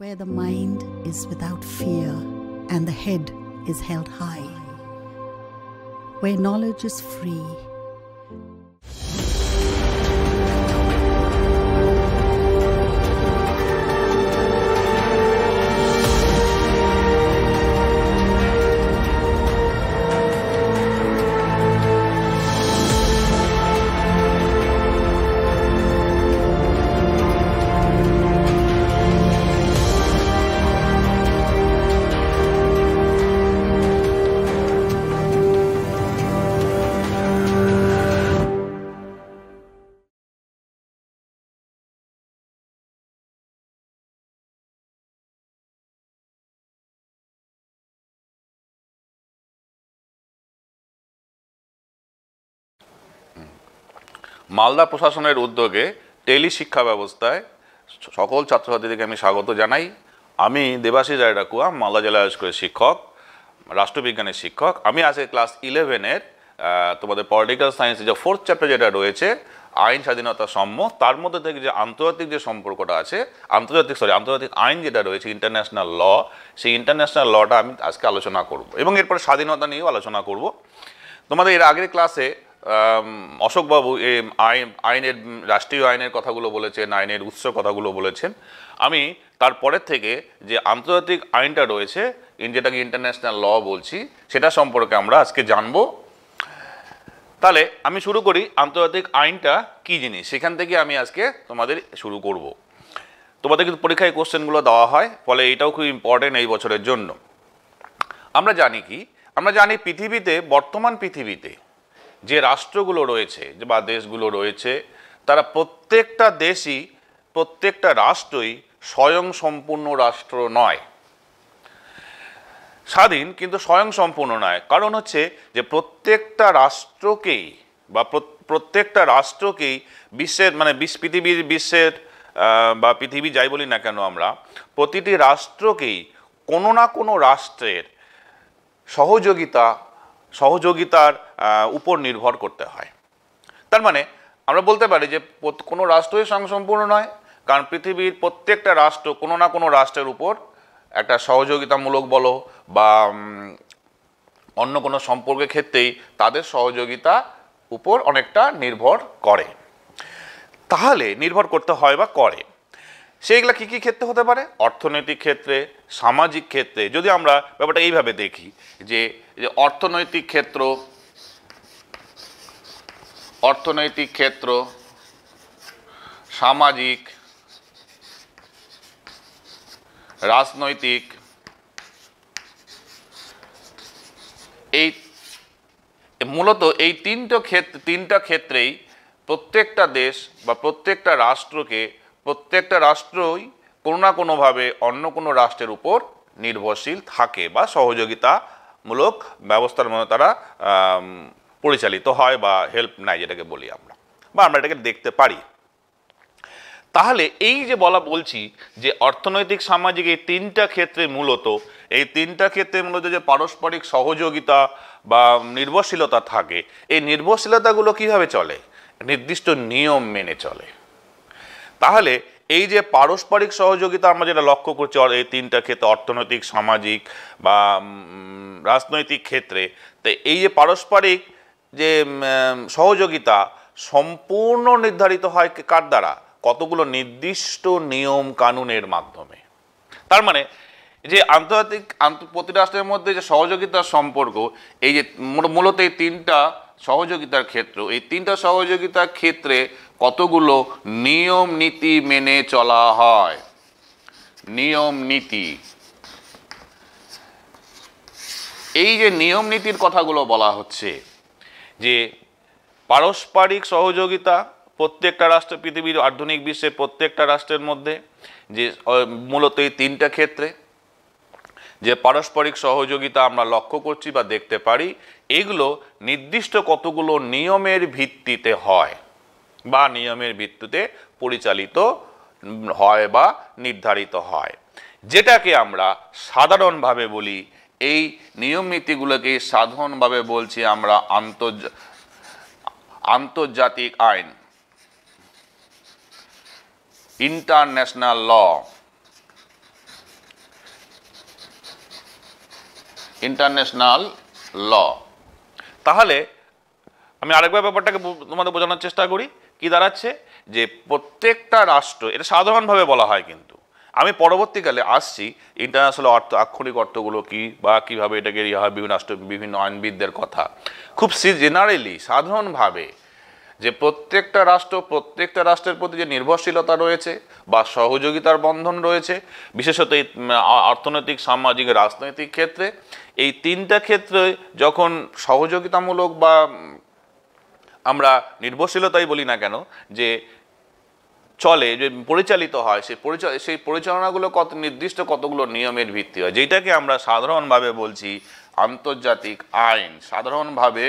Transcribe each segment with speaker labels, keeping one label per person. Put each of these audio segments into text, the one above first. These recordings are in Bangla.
Speaker 1: where the mind is without fear and the head is held high, where knowledge is free.
Speaker 2: Malda প্রশাসনের উদ্যোগে টেলি শিক্ষা ব্যবস্থায় সকল ছাত্রছাত্রীদেরকে আমি স্বাগত জানাই। আমি দেবাশিস রায় ডাকুয়া, মালদা জেলা স্কুলের শিক্ষক, রাষ্ট্রবিজ্ঞানের শিক্ষক। আমি আজকে ক্লাস 11-এর তোমাদের পলিটিক্যাল সায়েন্সে যে 4th চ্যাপ্টার যেটা রয়েছে আইন স্বাধীনতা সম্য, তার মধ্যে থেকে যে আন্তর্জাতিক যে সম্পর্কটা আছে, আন্তর্জাতিক আইন যেটা রয়েছে, ইন্টারন্যাশনাল ল, সেই ইন্টারন্যাশনাল লটা আমি আজকে আলোচনা করব এবং এরপর স্বাধীনতা নিয়েও আলোচনা করব। তোমাদের এর আগের ক্লাসে অশোকবাবু আইনের রাষ্ট্রীয় আইনের কথাগুলো বলেছেন, আইনের উৎস কথাগুলো বলেছেন। আমি তারপরের থেকে যে আন্তর্জাতিক আইনটা রয়েছে, যেটাকে ইন্টারন্যাশনাল ল বলছি, সেটা সম্পর্কে আমরা আজকে জানবো। তাহলে আমি শুরু করি, আন্তর্জাতিক আইনটা কী জিনিস সেখান থেকে আমি আজকে তোমাদের শুরু করব। তোমাদের কিন্তু পরীক্ষায় কোশ্চেনগুলো দেওয়া হয়, ফলে এটাও খুব ইম্পর্টেন্ট এই বছরের জন্য। আমরা জানি পৃথিবীতে, বর্তমান পৃথিবীতে যে রাষ্ট্রগুলো রয়েছে বা দেশগুলো রয়েছে, তারা প্রত্যেকটা রাষ্ট্রই স্বয়ংসম্পূর্ণ রাষ্ট্র নয়। স্বাধীন কিন্তু স্বয়ংসম্পূর্ণ নয়। কারণ হচ্ছে যে প্রত্যেকটা রাষ্ট্রকেই বিশ্বের বা পৃথিবী যাই বলি না কেন, আমরা প্রতিটি রাষ্ট্রকেই কোনো না কোনো রাষ্ট্রের সহযোগিতার উপর নির্ভর করতে হয়। তার মানে আমরা বলতে পারি যে কোনো রাষ্ট্রই স্বয়ংসম্পূর্ণ নয়, কারণ পৃথিবীর প্রত্যেকটা রাষ্ট্র কোনো না কোনো রাষ্ট্রের উপর একটা সহযোগিতামূলক বলো বা অন্য কোনো সম্পর্কের ক্ষেত্রেই তাদের সহযোগিতা উপর অনেকটা নির্ভর করে। তাহলে নির্ভর করতে হয় বা করে, সেইগুলা কী কী ক্ষেত্রে হতে পারে? অর্থনৈতিক ক্ষেত্রে, সামাজিক ক্ষেত্রে। যদি আমরা ব্যাপারটা এইভাবে দেখি যে অর্থনৈতিক ক্ষেত্র, সামাজিক, রাজনৈতিক, মূলত এই তিনটা ক্ষেত্রেই প্রত্যেকটা দেশ বা প্রত্যেকটা রাষ্ট্রই কোনো না কোনোভাবে অন্য কোনো রাষ্ট্রের উপর নির্ভরশীল থাকে বা সহযোগিতামূলক ব্যবস্থার মধ্যে তারা পরিচালিত হয় বা হেল্প নেয়, যেটাকে বলি আমরা, বা আমরা এটাকে দেখতে পারি। তাহলে এই যে বলছি যে অর্থনৈতিক, সামাজিক এই তিনটা ক্ষেত্রে মূলত যে পারস্পরিক সহযোগিতা বা নির্ভরশীলতা থাকে, এই নির্ভরশীলতাগুলো কিভাবে চলে? নির্দিষ্ট নিয়ম মেনে চলে। তাহলে এই যে পারস্পরিক সহযোগিতা আমরা যেটা লক্ষ্য করছি এই তিনটা ক্ষেত্রে, অর্থনৈতিক, সামাজিক বা রাজনৈতিক ক্ষেত্রে, তো এই যে পারস্পরিক যে সহযোগিতা সম্পূর্ণ নির্ধারিত হয় কার দ্বারা? কতগুলো নির্দিষ্ট নিয়ম কানুনের মাধ্যমে। তার মানে যে প্রতি রাষ্ট্রের মধ্যে যে সহযোগিতার সম্পর্ক, এই যে মূলত এই তিনটা সহযোগিতার ক্ষেত্র, এই তিনটা সহযোগিতার ক্ষেত্রে কতগুলো নিয়ম নীতি মেনে চলা হয়। নিয়ম নীতি, এই যে নিয়ম নীতির কথাগুলো বলা হচ্ছে, যে পারস্পরিক সহযোগিতা প্রত্যেকটা রাষ্ট্র, পৃথিবীর আধুনিক বিশ্বের প্রত্যেকটা রাষ্ট্রের মধ্যে যে মূলত এই তিনটা ক্ষেত্রে যে পারস্পরিক সহযোগিতা আমরা লক্ষ্য করছি বা দেখতে পারি, এগুলো নির্দিষ্ট কতগুলো নিয়মের ভিত্তিতে হয় বা নিয়মের ভিত্তিতে পরিচালিত হয় বা নির্ধারিত হয়, যেটাকে আমরা সাধারণভাবে বলি, এই নিয়ম নীতিগুলোকে সাধারণভাবে বলছি আমরা আন্তর্জাতিক আইন, ইন্টারন্যাশনাল ল। ইন্টারন্যাশনাল ল। তাহলে আমি আরেকবার ব্যাপারটাকে তোমাদের বোঝানোর চেষ্টা করি। কি দাঁড়াচ্ছে যে প্রত্যেকটা রাষ্ট্র, এটা সাধারণভাবে বলা হয়, কিন্তু আমি পরবর্তীকালে আসছি ইন্টারন্যাশনাল অর্থ আক্ষরিক অর্থগুলো কি বা কিভাবে এটাকে ইয়ে হয়, বিভিন্ন রাষ্ট্র বিভিন্ন আইনবিদদের কথা খুব জেনারেলি সাধারণভাবে যে প্রত্যেকটা রাষ্ট্রের প্রতি যে নির্ভরশীলতা রয়েছে বা সহযোগিতার বন্ধন রয়েছে, বিশেষত এই অর্থনৈতিক, সামাজিক, রাজনৈতিক ক্ষেত্রে, এই তিনটা ক্ষেত্রে যখন সহযোগিতামূলক বা আমরা নির্ভরশীলতাই বলি না কেন, যে চলে, যে পরিচালিত হয়, সেই পরিচালনাগুলো নির্দিষ্ট কতগুলো নিয়মের ভিত্তি হয়, যেটাকে আমরা সাধারণভাবে বলছি আন্তর্জাতিক আইন। সাধারণভাবে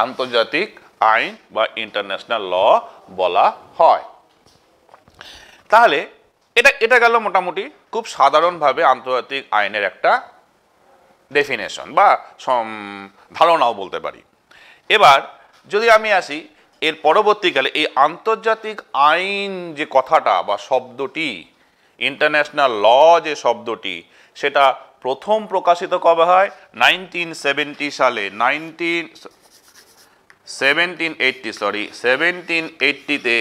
Speaker 2: আন্তর্জাতিক আইন বা ইন্টারন্যাশনাল ল বলা হয়। তাহলে এটা গেল মোটামুটি খুব সাধারণভাবে আন্তর্জাতিক আইনের একটা ডেফিনেশন বা ধারণাও বলতে পারি। এবার যদি আমি আসি এর পরবর্তীকালে, এই আন্তর্জাতিক আইন যে কথাটা বা শব্দটি, ইন্টারন্যাশনাল ল যে শব্দটি, সেটা প্রথম প্রকাশিত কবে হয়? 1970 সালে। 1780-তে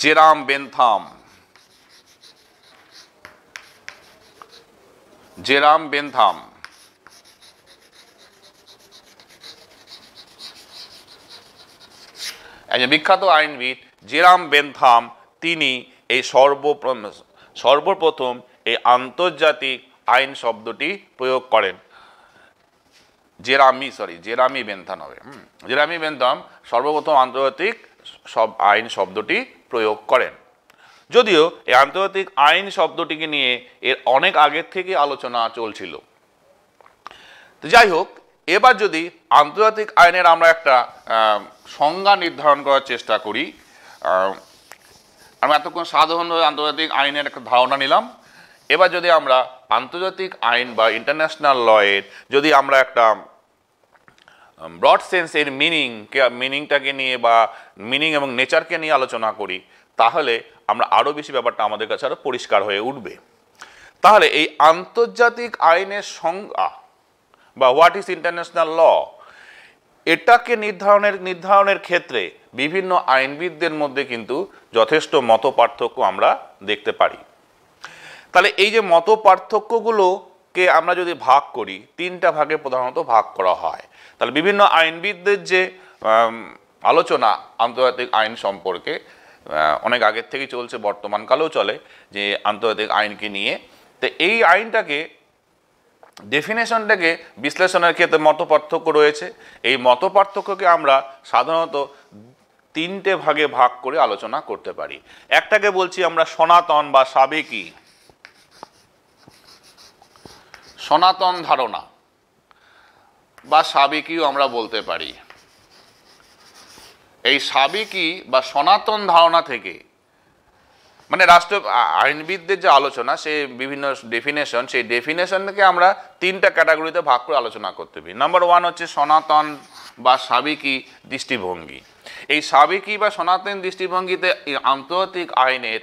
Speaker 2: জেরাম বেনথাম একজন বিখ্যাত আইনবিদ জেরাম বেনথাম, তিনি এই সর্বপ্রথম এই আন্তর্জাতিক আইন শব্দটি প্রয়োগ করেন। জেরামি বেনথাম সর্বপ্রথম আন্তর্জাতিক আইন শব্দটি প্রয়োগ করেন। যদিও এই আন্তর্জাতিক আইন শব্দটিকে নিয়ে এর অনেক আগের থেকে আলোচনা চলছিল। তো যাই হোক, এবার যদি আন্তর্জাতিক আইনের আমরা একটা সংজ্ঞা নির্ধারণ করার চেষ্টা করি, আমরা এতক্ষণ সাধারণভাবে আন্তর্জাতিক আইনের একটা ধারণা নিলাম। এবার যদি আমরা আন্তর্জাতিক আইন বা ইন্টারন্যাশনাল লয়ের যদি আমরা একটা ব্রড সেন্স এর মিনিংটাকে নিয়ে বা মিনিং এবং নেচারকে নিয়ে আলোচনা করি, তাহলে আমরা আরও বেশি ব্যাপারটা আমাদের কাছে আরও পরিষ্কার হয়ে উঠবে। তাহলে এই আন্তর্জাতিক আইনের সংজ্ঞা বা হোয়াট ইজ ইন্টারন্যাশনাল ল, এটাকে নির্ধারণের ক্ষেত্রে বিভিন্ন আইনবিদদের মধ্যে কিন্তু যথেষ্ট মত পার্থক্য আমরা দেখতে পারি। তাহলে এই যে মত পার্থক্যগুলোকে আমরা যদি ভাগ করি, তিনটা ভাগে প্রধানত ভাগ করা হয়। তাহলে বিভিন্ন আইনবিদদের যে আলোচনা আন্তর্জাতিক আইন সম্পর্কে অনেক আগের থেকেই চলছে, বর্তমানকালেও চলে, যে আন্তর্জাতিক আইনকে নিয়ে। তো এই আইনটাকে ডেফিনেশনটাকে বিশ্লেষণের ক্ষেত্রে মত পার্থক্য রয়েছে। এই মত পার্থক্যকে আমরা সাধারণত তিনটে ভাগে ভাগ করে আলোচনা করতে পারি। একটাকে বলছি আমরা সনাতন বা সাবেকি, সনাতন ধারণা বা সাবেকিও আমরা বলতে পারি। এই সাবেকি বা সনাতন ধারণা থেকে, মানে রাষ্ট্র আইনবিদদের যে আলোচনা, সে বিভিন্ন ডেফিনেশন, সেই ডেফিনেশনকে আমরা তিনটা ক্যাটাগরিতে ভাগ করে আলোচনা করতে পারি। নাম্বার 1 হচ্ছে সনাতন বা সাবেকি দৃষ্টিভঙ্গি। এই সাবেকি বা সনাতন দৃষ্টিভঙ্গিতে আন্তর্জাতিক আইনের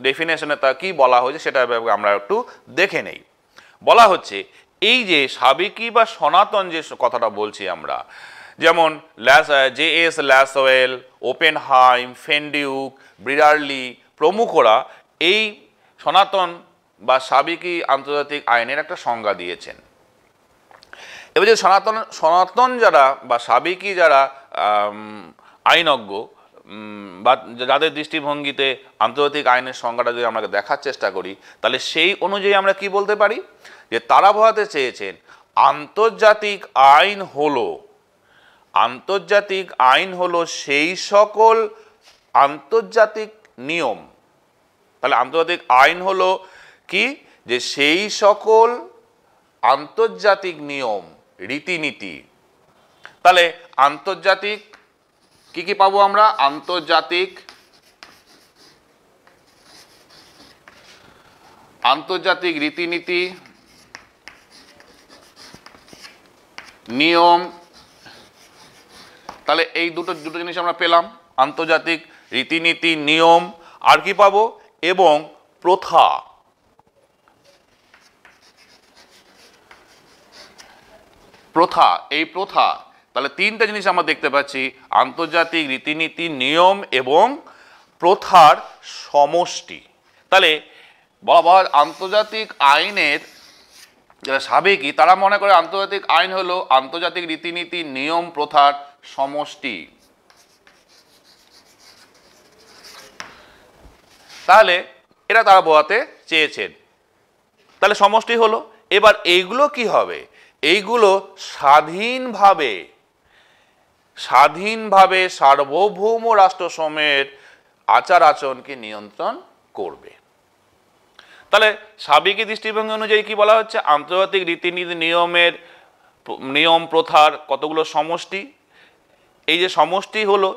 Speaker 2: ডেফিনেশনে তা কি বলা হয়েছে সেটা আমরা একটু দেখে নেই। বলা হচ্ছে এই যে সাবেকি বা সনাতন যে কথাটা বলছি আমরা, যেমন জে.এস. ল্যাসওয়েল, ওপেনহাইম, ফেনডিউক, ব্রিডারলি প্রমুখরা এই সনাতন বা সাবেকি আন্তর্জাতিক আইনের একটা সংজ্ঞা দিয়েছেন। এবার যে সনাতন যারা বা সাবেকি যারা আইনজ্ঞ বা যাদের দৃষ্টিভঙ্গিতে আন্তর্জাতিক আইনের সংজ্ঞাটা যদি আমরা দেখার চেষ্টা করি, তাহলে সেই অনুযায়ী আমরা কি বলতে পারি, যে তারা বোঝাতে চেয়েছেন আন্তর্জাতিক আইন হলো সেই সকল আন্তর্জাতিক নিয়ম। তাহলে আন্তর্জাতিক আইন হলো কি, যে সেই সকল আন্তর্জাতিক নিয়ম, রীতিনীতি। তাহলে আন্তর্জাতিক কি কি পাবো আমরা? আন্তর্জাতিক রীতিনীতি, নিয়ম। তাহলে এই দুটো জিনিস আমরা পেলাম, আন্তর্জাতিক রীতিনীতি, নিয়ম, আর কি পাবো, এবং প্রথা, প্রথা, এই প্রথা, তাহলে তিনটা জিনিস আমরা দেখতে পাচ্ছি, আন্তর্জাতিক রীতিনীতি, নিয়ম এবং প্রথার সমষ্টি। তাহলে বলা হয় আন্তর্জাতিক আইনের যারা সাবেকি তারা মনে করে আন্তর্জাতিক আইন হলো আন্তর্জাতিক রীতিনীতি, নিয়ম, প্রথার সমষ্টি। তাহলে এটা তারা বোঝাতে চেয়েছেন। তাহলে সমষ্টি হলো। এবার এইগুলো কি হবে? এইগুলো স্বাধীনভাবে সার্বভৌম রাষ্ট্রসমূহের আচার আচরণকে নিয়ন্ত্রণ করবে। তাহলে সাবেকি দৃষ্টিভঙ্গি অনুযায়ী কি বলা হচ্ছে? আন্তর্জাতিক রীতিনীতি, নিয়ম প্রথার কতগুলো সমষ্টি, এই যে সমষ্টি হলো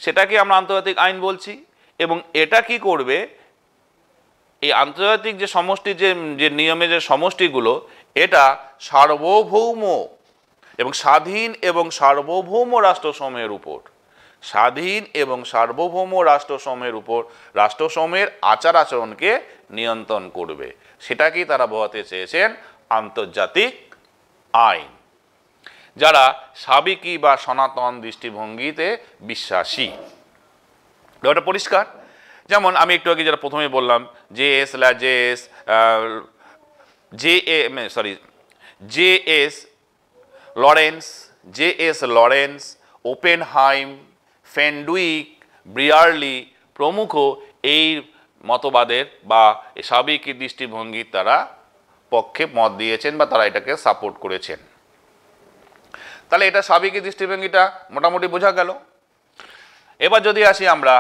Speaker 2: সেটাকে আমরা আন্তর্জাতিক আইন বলছি। এবং এটা কি করবে? এই আন্তর্জাতিক যে সমষ্টি, যে নিয়মের যে সমষ্টিগুলো, এটা সার্বভৌম এবং স্বাধীন এবং সার্বভৌম রাষ্ট্রসমূহের উপর, স্বাধীন এবং সার্বভৌম রাষ্ট্রসমূহের উপর রাষ্ট্রসমূহের আচার আচরণকে নিয়ন্ত্রণ করবে। সেটাকেই তারা বোঝাতে চেয়েছেন আন্তর্জাতিক আইন। যারা সাবেকি বা সনাতন দৃষ্টিভঙ্গিতে বিশ্বাসী, এটা পরিষ্কার। যেমন আমি একটু আগে যেটা প্রথমে বললাম, জে.এস. লরেন্স, ওপেনহাইম, ফেনডুইক, ব্রিয়ারলি প্রমুখ এই মতবাদের বা সাবেকি দৃষ্টিভঙ্গির তারা পক্ষে মত দিয়েছেন বা তারা এটাকে সাপোর্ট করেছেন। তাহলে এটা সাবেকি দৃষ্টিভঙ্গিটা মোটামুটি বোঝা গেল। এবার যদি আসি আমরা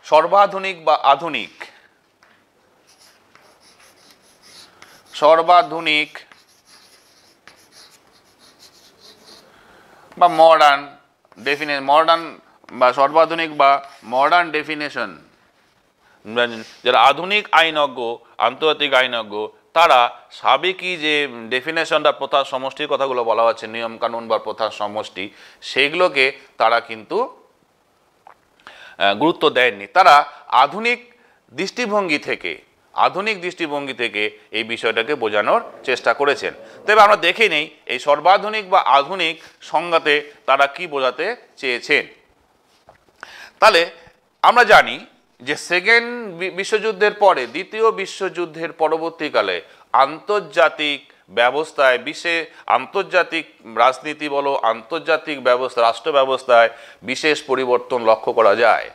Speaker 2: সর্বাধুনিক বা আধুনিক, সর্বাধুনিক বা মডার্ন বা সর্বাধুনিক বা মডার্ন ডেফিনেশন, যারা আধুনিক আইনজ্ঞ, আন্তর্জাতিক আইনজ্ঞ, তারা সাবেকি যে ডেফিনেশন বা প্রথার সমষ্টির কথাগুলো বলা হচ্ছে, নিয়ম কানুন বা প্রথার সমষ্টি, সেগুলোকে তারা কিন্তু গুরুত্ব দেননি। তারা আধুনিক দৃষ্টিভঙ্গি থেকে এই বিষয়টাকে বোঝানোর চেষ্টা করেছেন। তবে আমরা দেখে নেই এই সর্বাধুনিক বা আধুনিক সংজ্ঞাতে তারা কি বোঝাতে চেয়েছেন। তাহলে আমরা জানি যে সেকেন্ড বিশ্বযুদ্ধের পরে, দ্বিতীয় বিশ্বযুদ্ধের পরবর্তীকালে আন্তর্জাতিক ব্যবস্থায়, আন্তর্জাতিক রাজনীতি বলো, আন্তর্জাতিক ব্যবস্থা, রাষ্ট্র ব্যবস্থায় বিশেষ পরিবর্তন লক্ষ্য করা যায়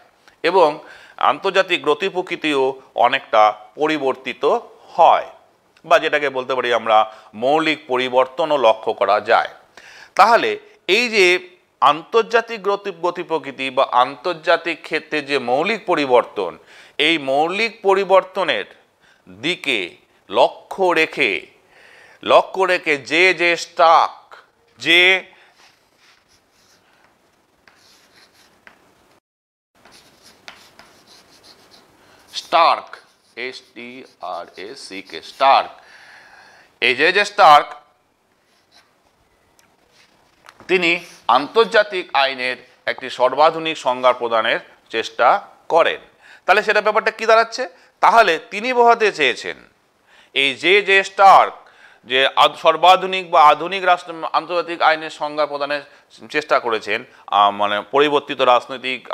Speaker 2: এবং আন্তর্জাতিক গতি প্রকৃতিও অনেকটা পরিবর্তিত হয়, বা যেটাকে বলতে পারি আমরা মৌলিক পরিবর্তনও লক্ষ্য করা যায়। তাহলে এই যে আন্তর্জাতিক গতি প্রকৃতি বা আন্তর্জাতিক ক্ষেত্রে যে মৌলিক পরিবর্তন, এই মৌলিক পরিবর্তনের দিকে লক্ষ্য রেখে যে স্টার্ক, স্টার্ক তিনি আন্তর্জাতিক আইনের একটি সর্বাধুনিক সংজ্ঞা প্রদানের চেষ্টা করেন। তাহলে সেটা ব্যাপারটা কি দাঁড়াচ্ছে? তাহলে তিনি বোঝাতে চেয়েছেন এই যে স্টার্ক যে সর্বাধুনিক বা আধুনিক আন্তর্জাতিক আইনের সংজ্ঞা প্রদানের চেষ্টা করেছেন, মানে পরিবর্তিত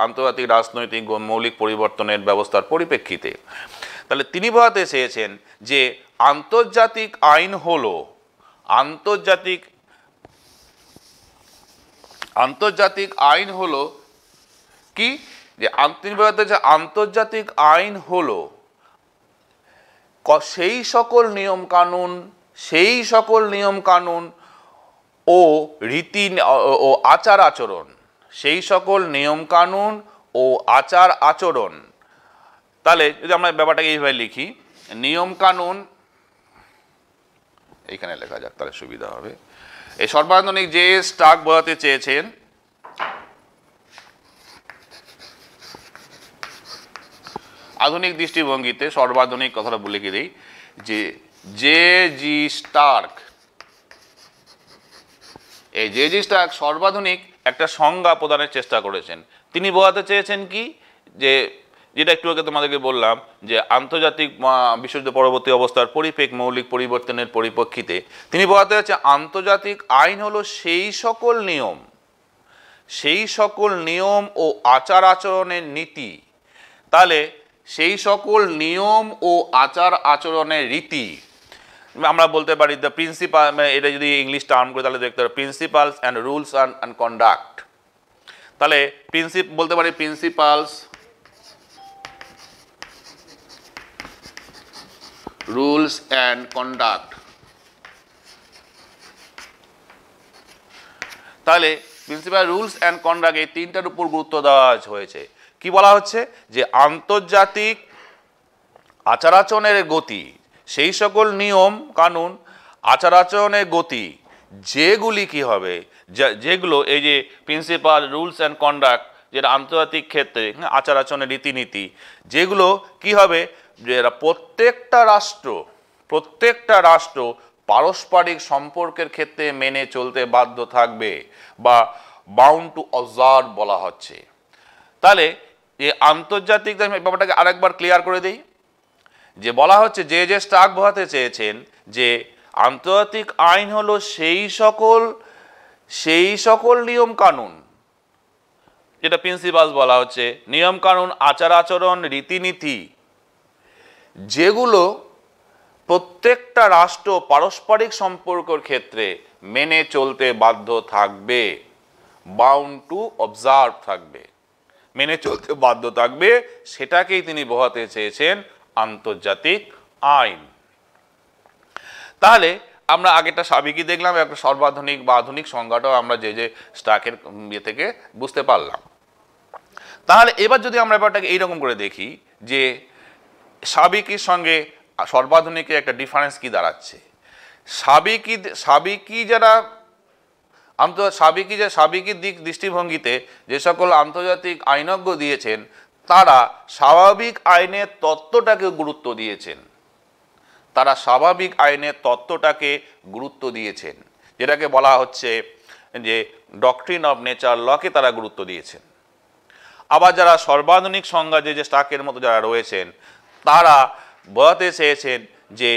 Speaker 2: আন্তর্জাতিক রাজনৈতিক মৌলিক পরিবর্তনের ব্যবস্থার পরিপ্রেক্ষিতে। তাহলে তিনি বোঝাতে চেয়েছেন যে আন্তর্জাতিক আইন হলো কি, যে তিনি বোঝাতে যে আন্তর্জাতিক আইন হলো সেই সকল নিয়ম কানুন ও রীতি ও আচার আচরণ, সেই সকল নিয়ম কানুন ও আচার আচরণ। তাহলে যদি আমরা ব্যাপারটাকে এইভাবে লিখি, নিয়ম কানুন, এইখানে লেখা যাক তাহলে সুবিধা হবে। এই সর্বাধুনিক যে স্টার্ক বোঝাতে চেয়েছেন আধুনিক দৃষ্টিভঙ্গিতে, সর্বাধুনিক কথাটা বলে কি দিই, যে জি স্টার্ক, এই যে জি স্টার্ক সর্বাধুনিক একটা সংজ্ঞা প্রদানের চেষ্টা করেছেন। তিনি বোঝাতে চেয়েছেন কি, যেটা একটু আগে তোমাদেরকে বললাম যে আন্তর্জাতিক বিশ্বযুদ্ধ পরবর্তী অবস্থার পরিপ্রেক্ষিতে মৌলিক পরিবর্তনের পরিপ্রেক্ষিতে তিনি বলতে হচ্ছে আন্তর্জাতিক আইন হলো সেই সকল নিয়ম ও আচার আচরণের নীতি। তাহলে সেই সকল নিয়ম ও আচার আচরণের রীতি আমরা বলতে পারি দ্য প্রিন্সিপাল, এটা যদি ইংলিশ টার্ম করে তাহলে দেখতে পারি principles and rules and conduct. তাহলে বলতে পারি প্রিন্সিপালস, রুলস অ্যান্ড কন্ডাক্ট। তাহলে প্রিন্সিপাল, রুলস অ্যান্ড কন্ডাক্ট এই তিনটার উপর গুরুত্ব দেওয়া হয়েছে। কি বলা হচ্ছে যে আন্তর্জাতিক আচার আচরণের গতি, সেই সকল নিয়ম কানুন আচার আচরণের গতি যেগুলি কি হবে, যেগুলো এই যে প্রিন্সিপাল, রুলস অ্যান্ড কন্ডাক্ট যেটা আন্তর্জাতিক ক্ষেত্রে আচার আচরণের রীতিনীতি, যেগুলো কি হবে যে প্রত্যেকটা রাষ্ট্র পারস্পরিক সম্পর্কের ক্ষেত্রে মেনে চলতে বাধ্য থাকবে বা বাউন্ড টু অবজার্ভ বলা হচ্ছে। তাহলে এই আন্তর্জাতিক ব্যাপারটাকে আরেকবার ক্লিয়ার করে দিই, যে বলা হচ্ছে যে স্টার্ক বোঝাতে চেয়েছেন যে আন্তর্জাতিক আইন হলো সেই সকল নিয়ম কানুন, যেটা প্রিন্সিপালস বলা হচ্ছে, নিয়ম কানুন আচার আচরণ রীতিনীতি যেগুলো প্রত্যেকটা রাষ্ট্র পারস্পরিক সম্পর্কের ক্ষেত্রে মেনে চলতে বাধ্য থাকবে, বাউন্ড টু অবজার্ভ থাকবে, মেনে চলতে বাধ্য থাকবে, সেটাকেই তিনি বোঝাতে চেয়েছেন আন্তর্জাতিক আইন। তাহলে আমরা আগেটা সাবেকি দেখলাম, একটা সর্বাধুনিক বা আধুনিক সংজ্ঞাটাও আমরা যে স্টার্কের ইয়ে থেকে বুঝতে পারলাম। তাহলে এবার যদি আমরা ব্যাপারটাকে এইরকম করে দেখি যে সাবেকির সঙ্গে সর্বাধুনিকের একটা ডিফারেন্স কি দাঁড়াচ্ছে। সাবেকি যারা সাবেকি দৃষ্টিভঙ্গিতে যে সকল আন্তর্জাতিক আইনজ্ঞ দিয়েছেন, তারা স্বাভাবিক আইনের তত্ত্বটাকে গুরুত্ব দিয়েছেন, যেটাকে বলা হচ্ছে যে ডক্ট্রিন অফ নেচার লকে তারা গুরুত্ব দিয়েছেন। আবার যারা সর্বাধুনিক সংজ্ঞা যে স্টার্কের মতো যারা রয়েছেন, তারা বোঝাতে চেয়েছেন যে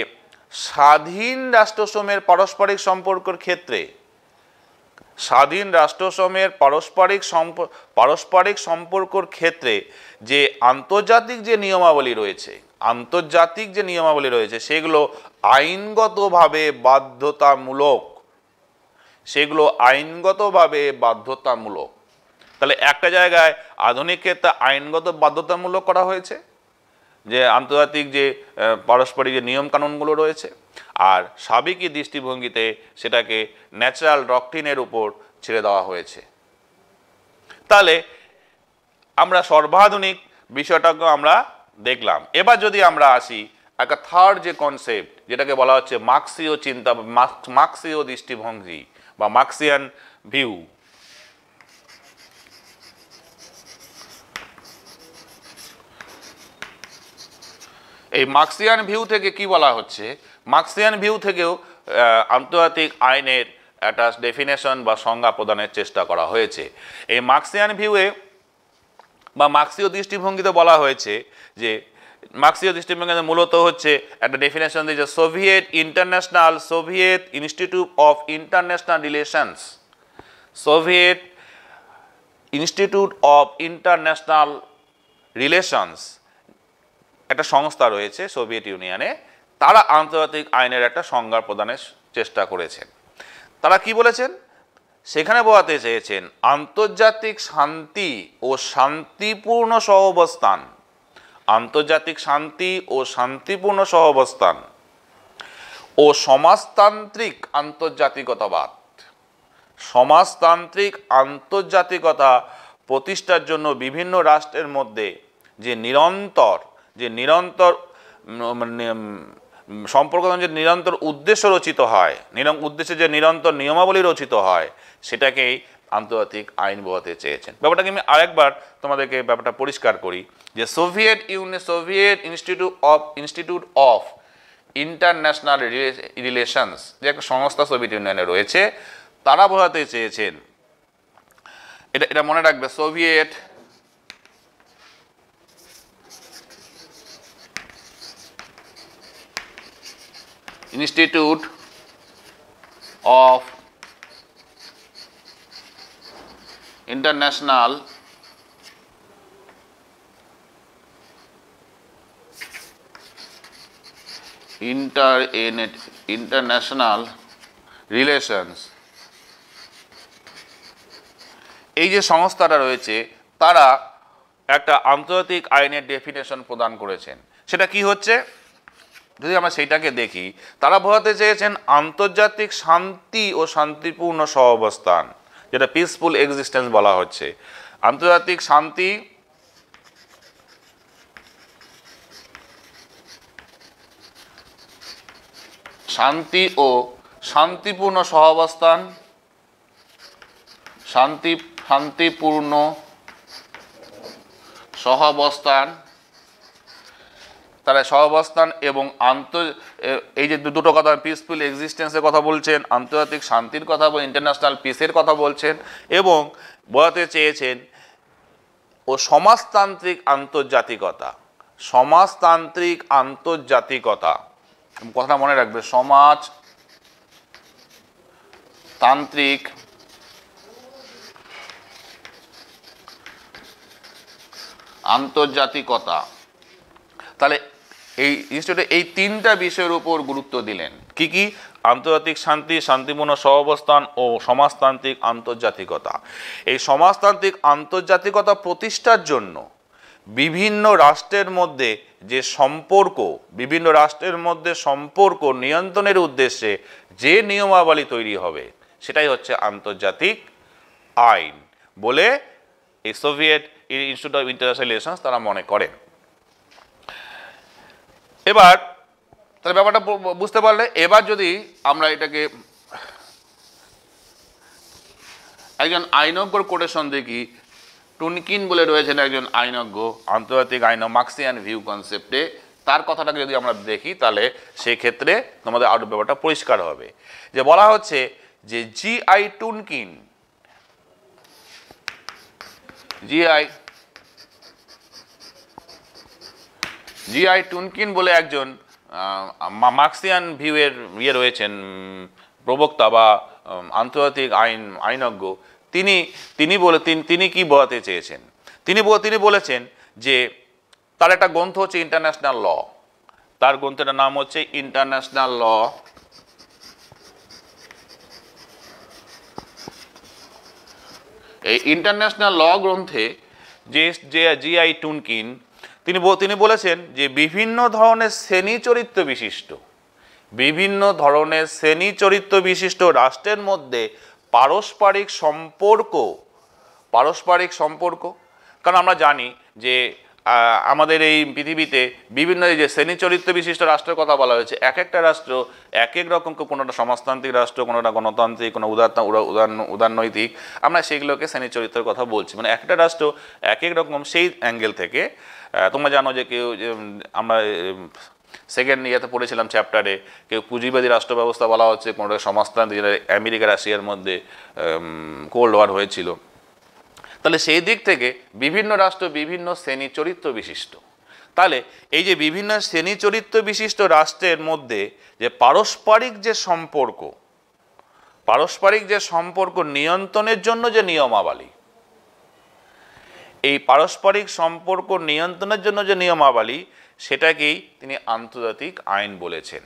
Speaker 2: স্বাধীন রাষ্ট্রসমূহের পারস্পরিক সম্পর্কের ক্ষেত্রে যে আন্তর্জাতিক যে নিয়মাবলী রয়েছে সেগুলো আইনগতভাবে বাধ্যতামূলক। তাহলে একটা জায়গায় আধুনিক ক্ষেত্রে আইনগত বাধ্যতামূলক করা হয়েছে যে আন্তর্জাতিক যে পারস্পরিক যে নিয়ম কানুনগুলো রয়েছে, আর সাবেকি দৃষ্টিভঙ্গিতে সেটাকে ন্যাচারাল ডক্ট্রিনের উপর ছেড়ে দেওয়া হয়েছে। তাহলে আমরা সর্বাধুনিক বিষয়টাকে আমরা দেখলাম। এবার যদি আমরা আসি একটা থার্ড যে কনসেপ্ট, যেটাকে বলা হচ্ছে মার্ক্সীয় চিন্তা, মার্ক্সীয় দৃষ্টিভঙ্গি বা মার্ক্সিয়ান ভিউ। এই মার্ক্সিয়ান ভিউ থেকে কি বলা হচ্ছে, মার্ক্সিয়ান ভিউ থেকেও আন্তর্জাতিক আইনের একটা ডেফিনেশন বা সংজ্ঞা প্রদানের চেষ্টা করা হয়েছে। এই মার্ক্সিয়ান ভিউয়ে বা মার্ক্সীয় দৃষ্টিভঙ্গিতে বলা হয়েছে যে মার্ক্সীয় দৃষ্টিভঙ্গিতে মূলত হচ্ছে একটা ডেফিনেশন দিয়েছে Soviet institute of international relations একটা সংস্থা রয়েছে সোভিয়েত ইউনিয়নে, তারা আন্তর্জাতিক আইনের একটা সংজ্ঞা প্রদানের চেষ্টা করেছেন। তারা কি বলেছেন, সেখানে বোঝাতে চেয়েছেন আন্তর্জাতিক শান্তি ও শান্তিপূর্ণ সহাবস্থান ও সমাজতান্ত্রিক আন্তর্জাতিকতা প্রতিষ্ঠার জন্য বিভিন্ন রাষ্ট্রের মধ্যে যে নিরন্তর সম্পর্ক, যে নিরন্তর উদ্দেশ্য রচিত হয়, উদ্দেশ্যে যে নিরন্তর নিয়মাবলী রচিত হয়, সেটাকেই আন্তর্জাতিক আইন বোঝাতে চেয়েছেন। ব্যাপারটাকে আমি আরেকবার তোমাদেরকে ব্যাপারটা পরিষ্কার করি যে Soviet institute of international relations যে একটা সংস্থা সোভিয়েত ইউনিয়নে রয়েছে, তারা বোঝাতে চেয়েছেন, এটা মনে রাখবে, Soviet Institute of International relations, এই যে সংস্থাটা রয়েছে তারা একটা আন্তর্জাতিক আইনের ডেফিনেশন প্রদান করেছেন। সেটা কি হচ্ছে যদি আমরা সেইটাকে দেখি, তারা বোঝাতে চেয়েছেন আন্তর্জাতিক শান্তি ও শান্তিপূর্ণ সহাবস্থান, যেটা পিসফুল এক্সিস্টেন্স বলা হচ্ছে। আন্তর্জাতিক শান্তি শান্তি ও শান্তিপূর্ণ সহাবস্থান, শান্তিপূর্ণ সহাবস্থান, তারা সহাবস্থান এবং এই যে দুটো কথা, পিসফুল এক্সিস্টেন্সের কথা বলছেন, আন্তর্জাতিক শান্তির কথা বলছেন, ইন্টারন্যাশনাল পিসের কথা বলছেন, এবং বোঝাতে চেয়েছেন ও সমাজতান্ত্রিক আন্তর্জাতিকতা। সমাজতান্ত্রিক আন্তর্জাতিকতা কথাটা মনে রাখবে, সমাজতান্ত্রিক আন্তর্জাতিকতা। তাহলে এই ইনস্টিটিউটে এই তিনটা বিষয়ের উপর গুরুত্ব দিলেন। কি কি? আন্তর্জাতিক শান্তি, শান্তিপূর্ণ সহাবস্থান ও সমাজতান্ত্রিক আন্তর্জাতিকতা। এই সমাজতান্ত্রিক আন্তর্জাতিকতা প্রতিষ্ঠার জন্য বিভিন্ন রাষ্ট্রের মধ্যে যে সম্পর্ক, বিভিন্ন রাষ্ট্রের মধ্যে সম্পর্ক নিয়ন্ত্রণের উদ্দেশ্যে যে নিয়মাবলী তৈরি হবে সেটাই হচ্ছে আন্তর্জাতিক আইন বলে এই Soviet institute of international relations তারা মনে করেন। এবার তাহলে ব্যাপারটা বুঝতে পারলে, এবার যদি আমরা এটাকে একজন আইনজ্ঞর কোটেশন দেখি, টুনকিন বলে রয়েছেন একজন আইনজ্ঞ, আন্তর্জাতিক আইন মার্ক্সিয়ান ভিউ কনসেপ্টে, তার কথাটাকে যদি আমরা দেখি তাহলে সেক্ষেত্রে তোমাদের আরও ব্যাপারটা পরিষ্কার হবে। যে বলা হচ্ছে যে জি.আই. টুনকিন বলে একজন মার্ক্সিয়ান ভিউয়ের রয়েছেন, প্রবক্তা বা আন্তর্জাতিক আইনজ্ঞ। তিনি কি বোঝাতে চেয়েছেন? তিনি বলেছেন যে তার একটা গ্রন্থ হচ্ছে ইন্টারন্যাশনাল ল। তার গ্রন্থের নাম হচ্ছে ইন্টারন্যাশনাল ল। এই ইন্টারন্যাশনাল ল গ্রন্থে যে জি.আই. টুনকিন তিনি বলেছেন যে বিভিন্ন ধরনের শ্রেণী চরিত্র বিশিষ্ট রাষ্ট্রের মধ্যে পারস্পরিক সম্পর্ক, কারণ আমরা জানি যে আমাদের এই পৃথিবীতে বিভিন্ন যে শ্রেণী চরিত্র বিশিষ্ট রাষ্ট্রের কথা বলা হয়েছে, এক একটা রাষ্ট্র এক এক রকম, কোনোটা সমাজতান্ত্রিক রাষ্ট্র, কোনোটা গণতান্ত্রিক, কোনো উদারনৈতিক, আমরা সেগুলোকে শ্রেণী চরিত্রের কথা বলছি। মানে একটা রাষ্ট্র এক এক রকম। সেই অ্যাঙ্গেল থেকে তোমরা জানো যে কেউ, আমরা সেকেন্ড ইয়েতে পড়েছিলাম চ্যাপ্টারে, কেউ পুঁজিবাদী রাষ্ট্র ব্যবস্থা বলা হচ্ছে, কোনোটা সমাজতান্ত্রিক, যেটা আমেরিকা রাশিয়ার মধ্যে কোল্ড ওয়ার হয়েছিল। তাহলে সেই দিক থেকে বিভিন্ন রাষ্ট্র বিভিন্ন শ্রেণী চরিত্র বিশিষ্ট। তাহলে এই যে বিভিন্ন শ্রেণী চরিত্র বিশিষ্ট রাষ্ট্রের মধ্যে যে পারস্পরিক যে সম্পর্ক নিয়ন্ত্রণের জন্য যে নিয়মাবলী, এই পারস্পরিক সম্পর্ক নিয়ন্ত্রণের জন্য যে নিয়মাবলী, সেটাকেই তিনি আন্তর্জাতিক আইন বলেছেন।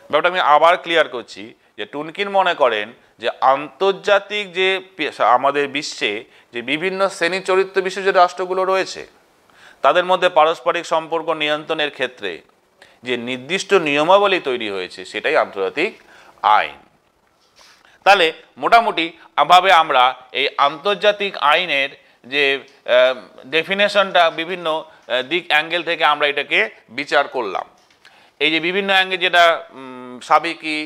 Speaker 2: ব্যাপারটা আমি আবার ক্লিয়ার করছি যে টুনকিন মনে করেন যে আন্তর্জাতিক যে আমাদের বিশ্বে যে বিভিন্ন শ্রেণী চরিত্র বিশিষ্ট যে রাষ্ট্রগুলো রয়েছে, তাদের মধ্যে পারস্পরিক সম্পর্ক নিয়ন্ত্রণের ক্ষেত্রে যে নির্দিষ্ট নিয়মাবলী তৈরি হয়েছে সেটাই আন্তর্জাতিক আইন। তাহলে মোটামুটি ভাবে আমরা এই আন্তর্জাতিক আইনের যে ডেফিনেশনটা বিভিন্ন দিক অ্যাঙ্গেল থেকে আমরা এটাকে বিচার করলাম। এই যে বিভিন্ন অ্যাঙ্গেল, যেটা সাবেকি,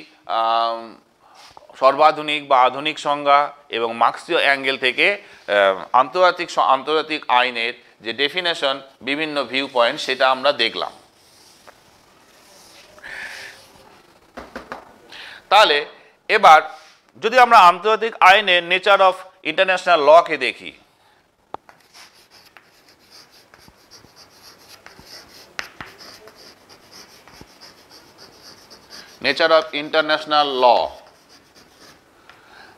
Speaker 2: সর্বাধুনিক বা আধুনিক সংজ্ঞা এবং মার্ক্সীয় অ্যাঙ্গেল থেকে আন্তর্জাতিক আইনের যে ডেফিনেশন, বিভিন্ন ভিউ পয়েন্ট, সেটা আমরা দেখলাম। তাহলে এবার যদি আমরা আন্তর্জাতিক আইনের নেচার অফ ইন্টারন্যাশনাল লকে দেখি, নেচার অফ ইন্টারন্যাশনাল ল,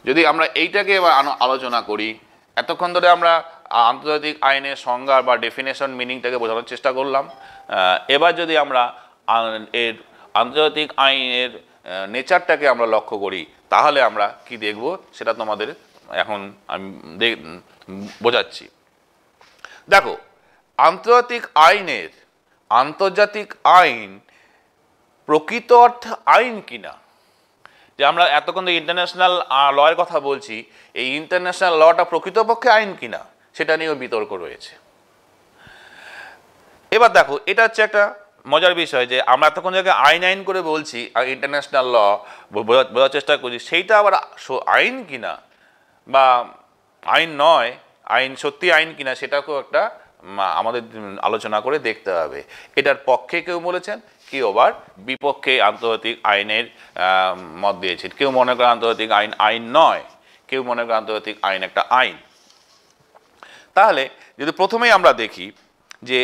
Speaker 2: যদি আমরা এইটাকে এবার আলোচনা করি, এতক্ষণ ধরে আমরা আন্তর্জাতিক আইনের সংজ্ঞা বা ডেফিনেশন মিনিংটাকে বোঝানোর চেষ্টা করলাম। এবার যদি আমরা এর আন্তর্জাতিক আইনের নেচারটাকে আমরা লক্ষ্য করি, তাহলে আমরা কি দেখব সেটা তোমাদের এখন আমি বোঝাচ্ছি। দেখো, আন্তর্জাতিক আইন প্রকৃত অর্থে আইন কিনা, যে আমরা এতক্ষণ ইন্টারন্যাশনাল লয়ের কথা বলছি, এই ইন্টারন্যাশনাল লটা প্রকৃতপক্ষে আইন কিনা সেটা নিয়েও বিতর্ক রয়েছে। এবার দেখো, এটা হচ্ছে একটা মজার বিষয় যে আমরা এতক্ষণ জায়গায় আইন করে বলছি, ইন্টারন্যাশনাল ল বোঝার চেষ্টা করছি, সেইটা আবার আইন কিনা বা আইন নয়, আইন সত্যি আইন কিনা সেটাকেও একটা আমাদের আলোচনা করে দেখতে হবে। এটার পক্ষে কেউ বলেছেন, কেউ আবার বিপক্ষে আন্তর্জাতিক আইনের মত দিয়েছেন। কেউ মনে করে আন্তর্জাতিক আইন আইন নয়, কেউ মনে করে আন্তর্জাতিক আইন একটা আইন। তাহলে যদি প্রথমেই আমরা দেখি যে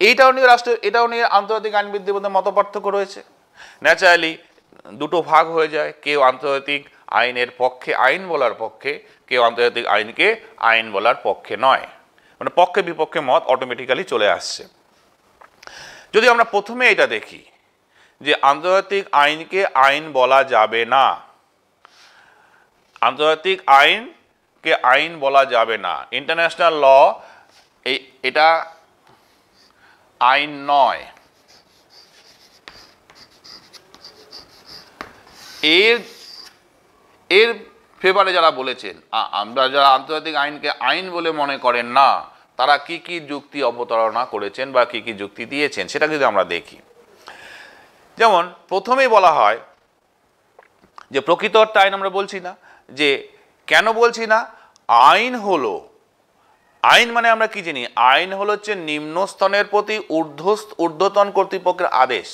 Speaker 2: এটাও নিয়ে আন্তর্জাতিক আইনবিদদের মধ্যে মতপার্থক্য রয়েছে। ন্যাচারালি দুটো ভাগ হয়ে যায়, কেউ আন্তর্জাতিক আইনের পক্ষে, আইন বলার পক্ষে, কেউ আন্তর্জাতিক আইনকে আইন বলার পক্ষে নয়, মানে পক্ষে বিপক্ষে মত অটোমেটিক্যালি চলে আসছে। যদি আমরা প্রথমে এটা দেখি যে আন্তর্জাতিক আইনকে আইন বলা যাবে না, আন্তর্জাতিক আইনকে আইন বলা যাবে না, ইন্টারন্যাশনাল ল এটা আইন নয়, এর ফেভারে যারা বলেছেন, আমরা যারা আন্তর্জাতিক আইনকে আইন বলে মনে করেন না, তারা কি কি যুক্তি অবতারণা করেছেন বা কি কি যুক্তি দিয়েছেন সেটা যদি আমরা দেখি। যেমন প্রথমেই বলা হয় যে প্রকৃত অর্থে আইন আমরা বলছি না। যে কেন বলছি না? আইন মানে আমরা কি জানি? আইন হলো হচ্ছে নিম্নস্তনের প্রতি ঊর্ধ্বতন কর্তৃপক্ষের আদেশ।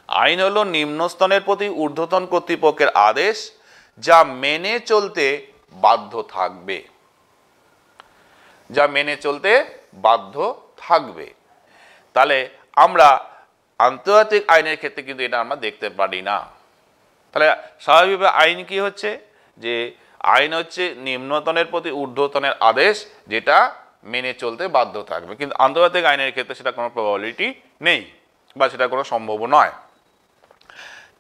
Speaker 2: আইন হলো নিম্নস্তনের প্রতি ঊর্ধ্বতন কর্তৃপক্ষের আদেশ, যা মেনে চলতে বাধ্য থাকবে, যা মেনে চলতে বাধ্য থাকবে। তাহলে আমরা আন্তর্জাতিক আইনের ক্ষেত্রে কিন্তু এটা আমরা দেখতে পারি না। তাহলে স্বাভাবিকভাবে আইন কি হচ্ছে? যে আইন হচ্ছে নিম্নতনের প্রতি ঊর্ধ্বতনের আদেশ, যেটা মেনে চলতে বাধ্য থাকবে। কিন্তু আন্তর্জাতিক আইনের ক্ষেত্রে সেটা কোনো প্রবাবিলিটি নেই বা সেটা কোনো সম্ভব নয়।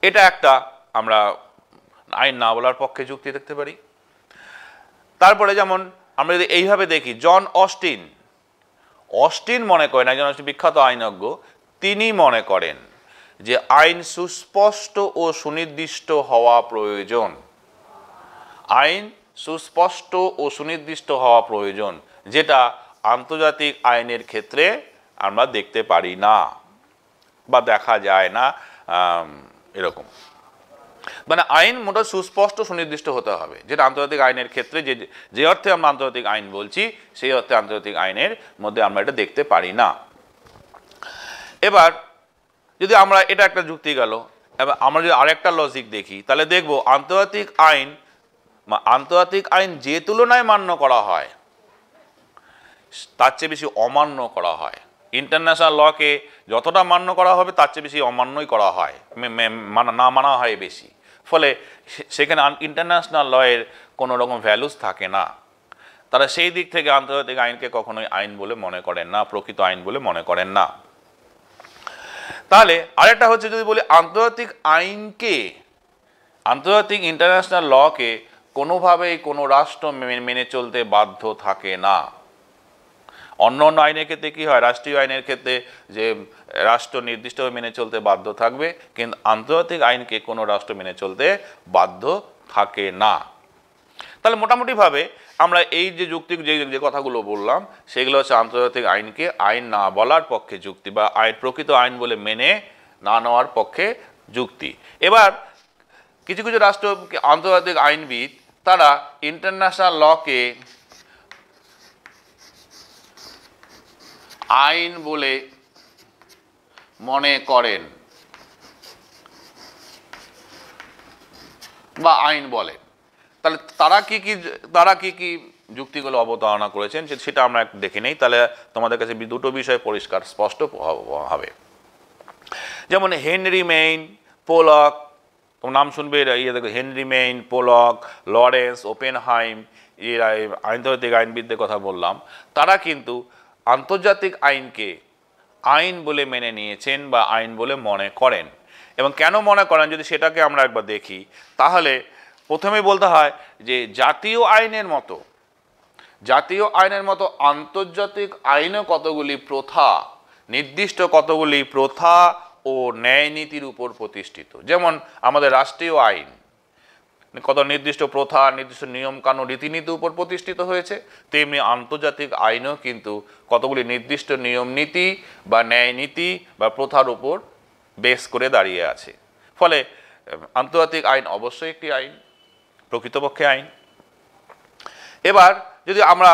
Speaker 2: এটা একটা আমরা আইন না বলার পক্ষে যুক্তি দেখতে পারি। তারপরে যেমন আমরা যদি এইভাবে দেখি, জন অস্টিন মনে করেন, একজন বিখ্যাত আইনজ্ঞ, তিনি মনে করেন যে আইন সুস্পষ্ট ও সুনির্দিষ্ট হওয়া প্রয়োজন। আইন সুস্পষ্ট ও সুনির্দিষ্ট হওয়া প্রয়োজন, যেটা আন্তর্জাতিক আইনের ক্ষেত্রে আমরা দেখতে পারি না বা দেখা যায় না। এরকম মানে আইন মোটা সুস্পষ্ট সুনির্দিষ্ট হতে হবে, যেটা আন্তর্জাতিক আইনের ক্ষেত্রে যে অর্থে আমরা আন্তর্জাতিক আইন বলছি, সেই অর্থে আন্তর্জাতিক আইনের মধ্যে আমরা এটা দেখতে পারি না। এবার যদি আমরা, এটা একটা যুক্তি গেল, এবার আমরা যদি আরেকটা লজিক দেখি, তাহলে দেখব আন্তর্জাতিক আইন যে তুলনায় মান্য করা হয় তার চেয়ে বেশি অমান্য করা হয়। ইন্টারন্যাশনাল লকে যতটা মান্য করা হবে তার চেয়ে বেশি অমান্যই করা হয়, না মানা হয় বেশি। ফলে সেখানে ইন্টারন্যাশনাল লয়ের কোনো রকম ভ্যালুস থাকে না। তারা সেই দিক থেকে আন্তর্জাতিক আইনকে কখনোই আইন বলে মনে করেন না, প্রকৃত আইন বলে মনে করেন না। তাহলে আরেকটা হচ্ছে, যদি বলি আন্তর্জাতিক ইন্টারন্যাশনাল লকে কোনোভাবেই কোনো রাষ্ট্র মেনে চলতে বাধ্য থাকে না। অন্য আইনের ক্ষেত্রে কি হয়? রাষ্ট্রীয় আইনের ক্ষেত্রে যে রাষ্ট্র নির্দিষ্টভাবে মেনে চলতে বাধ্য থাকবে, কিন্তু আন্তর্জাতিক আইনকে কোনো রাষ্ট্র মেনে চলতে বাধ্য থাকে না। তাহলে মোটামুটিভাবে আমরা এই যে যুক্তি, যে কথাগুলো বললাম, সেগুলো হচ্ছে আন্তর্জাতিক আইনকে আইন না বলার পক্ষে যুক্তি বা প্রকৃত আইন বলে মেনে না নেওয়ার পক্ষে যুক্তি। এবার কিছু কিছু রাষ্ট্র আন্তর্জাতিক আইনবিদ, তারা ইন্টারন্যাশনাল লকে আইন বলে মনে করেন বা আইন বলেন। তাহলে তারা কি কি যুক্তিগুলো অবতারণা করেছেন সেটা আমরা দেখে নেই, তাহলে তোমাদের কাছে দুটো বিষয় পরিষ্কার স্পষ্ট হবে। যেমন হেনরি মেইন, পোলক, তোমার নাম শুনবে ইয়ে দেখো, হেনরি মেইন, পোলক, লরেন্স, ওপেনহাইম, এরা আন্তর্জাতিক আইনবিদদের কথা বললাম, তারা কিন্তু আন্তর্জাতিক আইনকে আইন বলে মেনে নিয়েছেন বা আইন বলে মনে করেন। এবং কেন মনে করেন যদি সেটাকে আমরা একবার দেখি, তাহলে প্রথমেই বলতে হয় যে জাতীয় আইনের মতো আন্তর্জাতিক আইনও কতগুলি প্রথা, নির্দিষ্ট কতগুলি প্রথা ও ন্যায় নীতির উপর প্রতিষ্ঠিত। যেমন আমাদের রাষ্ট্রীয় আইন কত নির্দিষ্ট প্রথা, নির্দিষ্ট নিয়ম কানুন, রীতিনীতির উপর প্রতিষ্ঠিত হয়েছে, তেমনি আন্তর্জাতিক আইনও কিন্তু কতগুলি নির্দিষ্ট নিয়ম নীতি বা ন্যায় নীতি বা প্রথার উপর বেস করে দাঁড়িয়ে আছে। ফলে আন্তর্জাতিক আইন অবশ্যই একটি আইন, প্রকৃতপক্ষে আইন। এবার যদি আমরা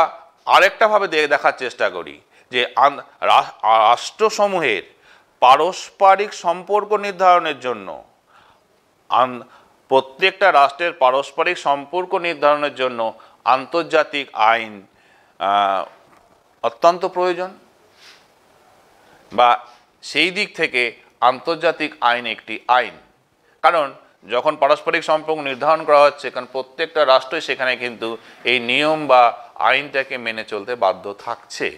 Speaker 2: আরেকটাভাবে দেখার চেষ্টা করি যে রাষ্ট্রসমূহের পারস্পরিক সম্পর্ক নির্ধারণের জন্য, প্রত্যেকটা রাষ্ট্রের পারস্পরিক সম্পর্ক নির্ধারণের জন্য আন্তর্জাতিক আইন অত্যন্ত প্রয়োজন, বা সেই দিক থেকে আন্তর্জাতিক আইন একটি আইন। কারণ যখন পারস্পরিক সম্পর্ক নির্ধারণ করা হচ্ছে, কারণ প্রত্যেকটা রাষ্ট্রই সেখানে কিন্তু এই নিয়ম বা আইনটাকে মেনে চলতে বাধ্য থাকছে।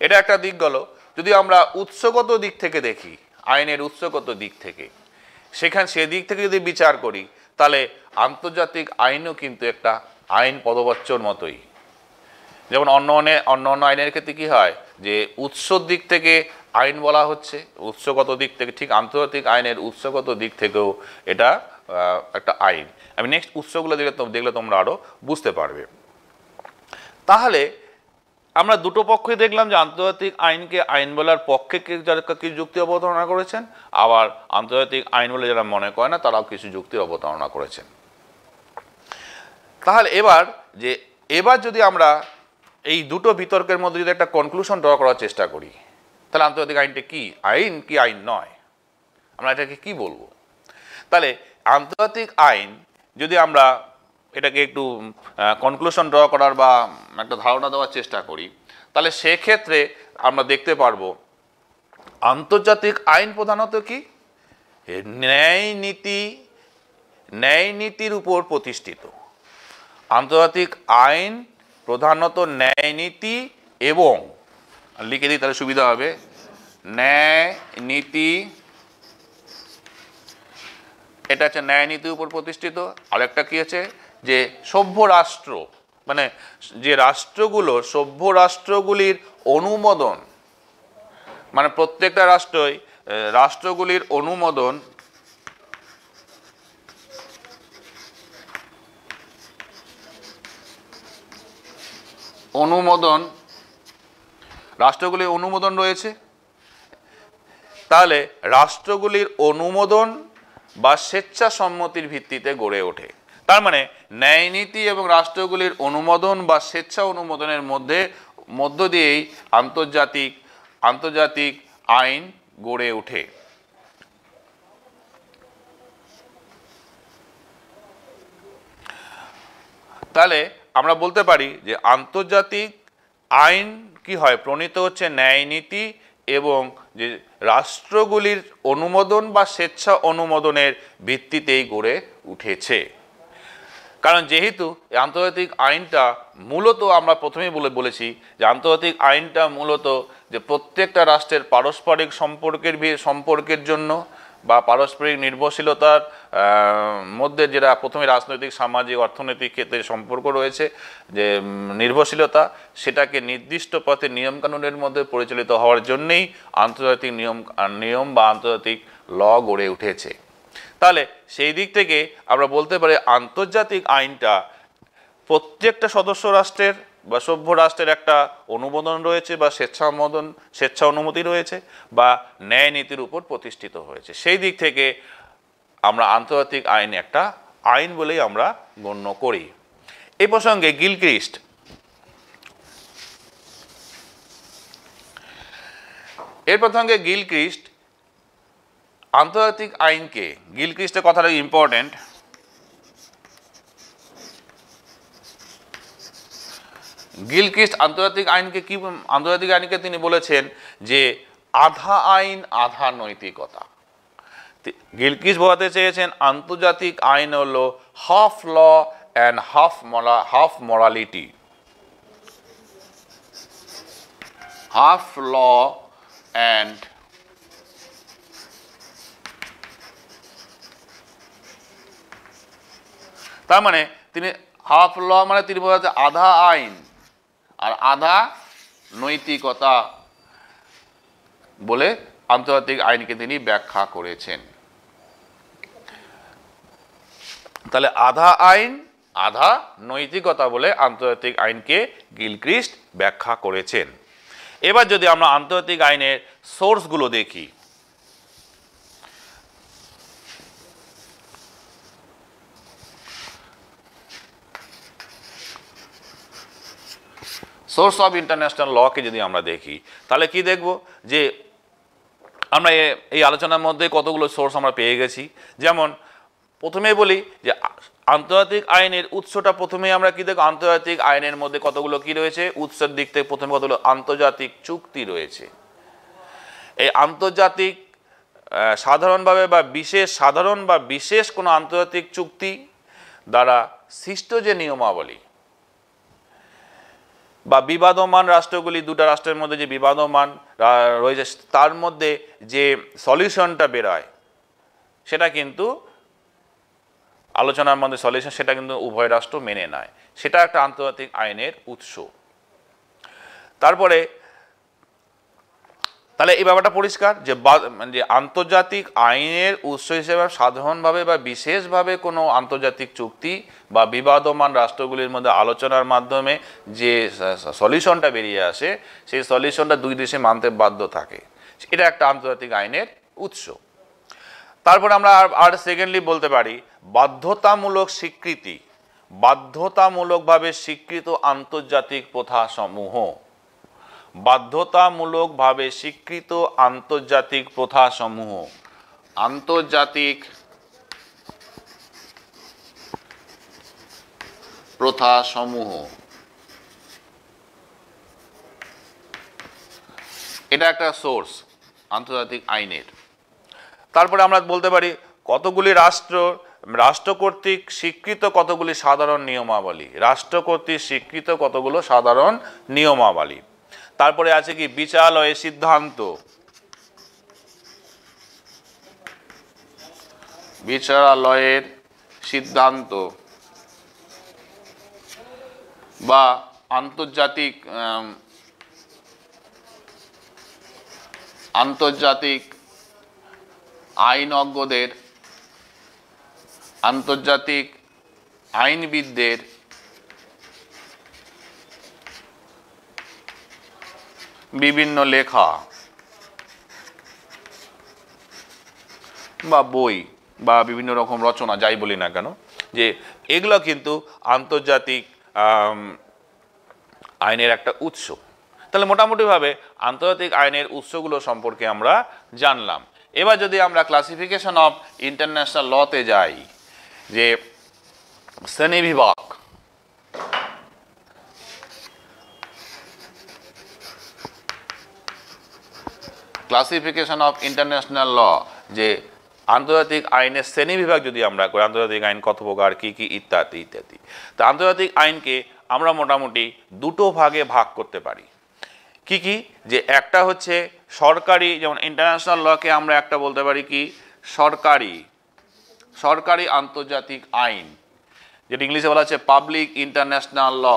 Speaker 2: এটা একটা দিক গেল। যদি আমরা উৎসগত দিক থেকে দেখি, আইনের উৎসগত দিক থেকে, সেদিক থেকে যদি বিচার করি, তাহলে আন্তর্জাতিক আইনও কিন্তু একটা আইন পদবাচ্যর মতোই। যেমন অন্য আইনের ক্ষেত্রে কি হয় যে উৎসর দিক থেকে আইন বলা হচ্ছে, উৎসগত দিক থেকে, ঠিক আন্তর্জাতিক আইনের উৎসগত দিক থেকেও এটা একটা আইন। আমি নেক্সট উৎসগুলো দেখলে তোমরা আরো বুঝতে পারবে। তাহলে আমরা দুটো পক্ষই দেখলাম যে আন্তর্জাতিক আইনকে আইন বলার পক্ষে যারা কিছু যুক্তি অবতারণা করেছেন, আবার আন্তর্জাতিক আইন বলে যারা মনে করে না তারাও কিছু যুক্তি অবতারণা করেছেন। তাহলে এবার যদি আমরা এই দুটো বিতর্কের মধ্যে যদি একটা কনক্লুশন ড্র করার চেষ্টা করি, তাহলে আন্তর্জাতিক আইনটা কি আইন কি আইন নয়, আমরা এটাকে কি বলবো? তাহলে আন্তর্জাতিক আইন যদি আমরা এটাকে একটু কনক্লুশন ড্র করার বা একটা ধারণা দেওয়ার চেষ্টা করি, তাহলে সেক্ষেত্রে আমরা দেখতে পারবো আন্তর্জাতিক আইন প্রধানত কি ন্যায় নীতির উপর প্রতিষ্ঠিত। আন্তর্জাতিক আইন প্রধানত ন্যায় নীতি এবং, লিখে দিই তাহলে সুবিধা হবে, ন্যায় নীতি, এটা হচ্ছে ন্যায় নীতির উপর প্রতিষ্ঠিত। আরেকটা কি আছে যে সভ্য রাষ্ট্র, মানে যে রাষ্ট্রগুলো, সভ্য রাষ্ট্রগুলির অনুমোদন, মানে প্রত্যেকটা রাষ্ট্রগুলির অনুমোদন রাষ্ট্রগুলির অনুমোদন রয়েছে। তাহলে রাষ্ট্রগুলির অনুমোদন বা স্বেচ্ছাসম্মতির ভিত্তিতে গড়ে ওঠে। তার মানে ন্যায় নীতি এবং রাষ্ট্রগুলির অনুমোদন বা স্বেচ্ছা অনুমোদনের মধ্য দিয়েই আন্তর্জাতিক আইন গড়ে ওঠে। তাহলে আমরা বলতে পারি যে আন্তর্জাতিক আইন কি হয়, প্রণীত হচ্ছে ন্যায় নীতি এবং যে রাষ্ট্রগুলির অনুমোদন বা স্বেচ্ছা অনুমোদনের ভিত্তিতেই গড়ে উঠেছে। কারণ যেহেতু আন্তর্জাতিক আইনটা মূলত, আমরা প্রথমেই বলেছি যে আন্তর্জাতিক আইনটা মূলত যে প্রত্যেকটা রাষ্ট্রের পারস্পরিক সম্পর্কের জন্য বা পারস্পরিক নির্ভরশীলতার মধ্যে, যেটা প্রথমে রাজনৈতিক, সামাজিক, অর্থনৈতিক ক্ষেত্রে সম্পর্ক রয়েছে, যে নির্ভরশীলতা, সেটাকে নির্দিষ্ট পথে নিয়মকানুনের মধ্যে পরিচালিত হওয়ার জন্যেই আন্তর্জাতিক নিয়ম বা আন্তর্জাতিক ল গড়ে উঠেছে। তাহলে সেই দিক থেকে আমরা বলতে পারি আন্তর্জাতিক আইনটা প্রত্যেকটা সদস্য রাষ্ট্রের বা সভ্য রাষ্ট্রের একটা অনুমোদন রয়েছে বা স্বেচ্ছা অনুমতি রয়েছে বা ন্যায় নীতির উপর প্রতিষ্ঠিত হয়েছে। সেই দিক থেকে আমরা আন্তর্জাতিক আইন একটা আইন বলেই আমরা গণ্য করি। এই প্রসঙ্গে গিলক্রিস্ট আন্তর্জাতিক আইনকে, গিলক্রিস্টের কথাটা ইম্পর্টেন্ট, গিলক্রিস্ট আন্তর্জাতিক আইনকে তিনি বলেছেন যে আধা আইন আধা নৈতিকতা। গিলক্রিস্ট বোঝাতে চেয়েছেন আন্তর্জাতিক আইন হলো half law and half morality. Half law and তার মানে তিনি হাফ ল মানে তিনি বোঝাতে আধা আইন আর আধা নৈতিকতা বলে আন্তর্জাতিক আইনকে তিনি ব্যাখ্যা করেছেন। তাহলে আধা আইন আধা নৈতিকতা বলে আন্তর্জাতিক আইনকে গিলক্রিস্ট ব্যাখ্যা করেছেন। এবার যদি আমরা আন্তর্জাতিক আইনের সোর্সগুলো দেখি, সোর্স অফ ইন্টারন্যাশনাল লকে যদি আমরা দেখি তাহলে কি দেখব যে আমরা এই আলোচনার মধ্যে কতগুলো সোর্স আমরা পেয়ে গেছি। যেমন প্রথমে বলি যে আন্তর্জাতিক আইনের উৎসটা প্রথমেই আমরা কি দেখব, আন্তর্জাতিক আইনের মধ্যে কতগুলো কি রয়েছে, উৎসের দিক থেকে প্রথমে কতগুলো আন্তর্জাতিক চুক্তি রয়েছে। এই আন্তর্জাতিক সাধারণ বা বিশেষ কোনো আন্তর্জাতিক চুক্তি দ্বারা সৃষ্ট যে নিয়মাবলী বা বিবাদমান রাষ্ট্রগুলি, দুটো রাষ্ট্রের মধ্যে যে বিবাদমান রয়েছে তার মধ্যে যে সলিউশনটা বেরোয় সেটা কিন্তু আলোচনার মধ্যে সলিউশন, সেটা কিন্তু উভয় রাষ্ট্র মেনে নেয়, সেটা একটা আন্তর্জাতিক আইনের উৎস। তারপরে তাহলে এই ব্যাপারটা পরিষ্কার যে আন্তর্জাতিক আইনের উৎস হিসেবে সাধারণভাবে বা বিশেষভাবে কোনো আন্তর্জাতিক চুক্তি বা বিবাদমান রাষ্ট্রগুলির মধ্যে আলোচনার মাধ্যমে যে সলিউশনটা বেরিয়ে আসে সেই সলিউশনটা দুই দেশে মানতে বাধ্য থাকে, এটা একটা আন্তর্জাতিক আইনের উৎস। তারপরে আমরা আর সেকেন্ডলি বলতে পারি বাধ্যতামূলকভাবে স্বীকৃত আন্তর্জাতিক প্রথাসমূহ। বাধ্যতামূলকভাবে স্বীকৃত আন্তর্জাতিক প্রথাসমূহ, আন্তর্জাতিক প্রথাসমূহ, এটা একটা সোর্স আন্তর্জাতিক আইনের। তারপরে আমরা বলতে পারি কতগুলি রাষ্ট্র কর্তৃক স্বীকৃত কতগুলি সাধারণ নিয়মাবলী, রাষ্ট্র কর্তৃক স্বীকৃত কতগুলো সাধারণ নিয়মাবলী। তারপরে আছে কি বিচারালয়ের সিদ্ধান্ত, বিচারালয়ের সিদ্ধান্ত বা আন্তর্জাতিক আইনজ্ঞদের, আন্তর্জাতিক আইনবিদদের বিভিন্ন লেখা বা বই বা বিভিন্ন রকম রচনা যাই বলি না কেন, যে এগুলো কিন্তু আন্তর্জাতিক আইনের একটা উৎস। তাহলে মোটামুটিভাবে আন্তর্জাতিক আইনের উৎসগুলো সম্পর্কে আমরা জানলাম। এবার যদি আমরা ক্লাসিফিকেশন অফ ইন্টারন্যাশনাল লতে যাই, যে শ্রেণীবিভাগ, ক্লাসিফিকেশন অফ ইন্টারন্যাশনাল ল, যে আন্তর্জাতিক আইনের শ্রেণীবিভাগ যদি আমরা করি, আন্তর্জাতিক আইন কত প্রকার, কী কী ইত্যাদি ইত্যাদি। তো আন্তর্জাতিক আইনকে আমরা মোটামুটি দুটো ভাগে ভাগ করতে পারি। কি কি, যে একটা হচ্ছে সরকারি, যেমন ইন্টারন্যাশনাল লকে আমরা একটা বলতে পারি কি সরকারি আন্তর্জাতিক আইন, যেটা ইংলিশে বলা হচ্ছে public international law.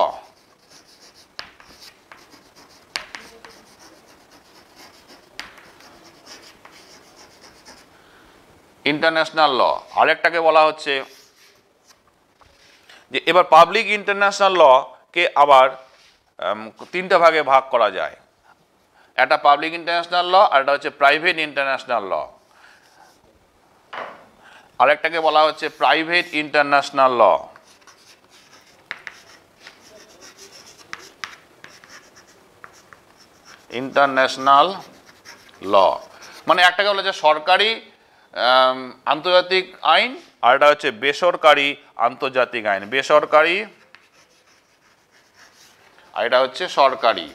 Speaker 2: International law. আরেকটাকে বলা হচ্ছে যে এবার পাবলিক ইন্টারন্যাশনাল লকে আবার তিনটা ভাগে ভাগ করা যায়। একটা পাবলিক ইন্টারন্যাশনাল ল, আর একটা হচ্ছে প্রাইভেট ইন্টারন্যাশনাল ল, আরেকটাকে বলা হচ্ছে private international law. International law মানে একটাকে বলা যায় সরকারি আন্তর্জাতিক আইন, আর এটা হচ্ছে বেসরকারি আন্তর্জাতিক আইন। বেসরকারি আর এটা হচ্ছে সরকারি।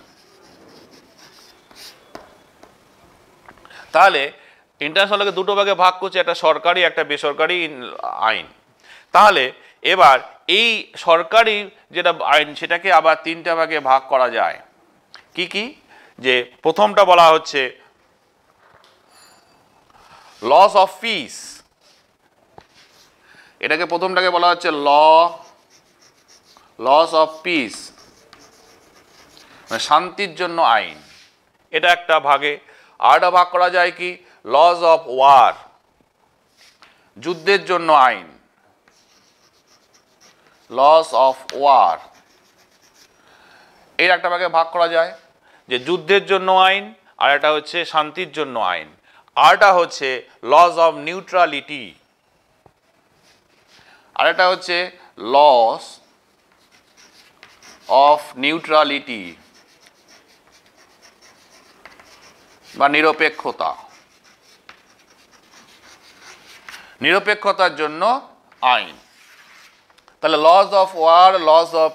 Speaker 2: তাহলে ইন্টারন্যাশনালকে দুটো ভাগে ভাগ করছে, একটা সরকারি একটা বেসরকারি আইন। তাহলে এবার এই সরকারি যেটা আইন সেটাকে আবার তিনটা ভাগে ভাগ করা যায়। কি কি? যে প্রথমটা বলা হচ্ছে লস অফ পিস, এটাকে প্রথমটাকে বলা হচ্ছে লস অফ পিস, মানে শান্তির জন্য আইন, এটা একটা ভাগে। আরেকটা ভাগ করা যায় কি লস অফ ওয়ার, যুদ্ধের জন্য আইন, লস অফ ওয়ার, এর একটা ভাগে ভাগ করা যায় যে যুদ্ধের জন্য আইন, আর একটা হচ্ছে শান্তির জন্য আইন। আরটা হচ্ছে লস অফ নিউট্রালিটি, আর একটা হচ্ছে লস অফ নিউট্রালিটি বা নিরপেক্ষতা, নিরপেক্ষতার জন্য আইন। তাহলে laws of war, laws of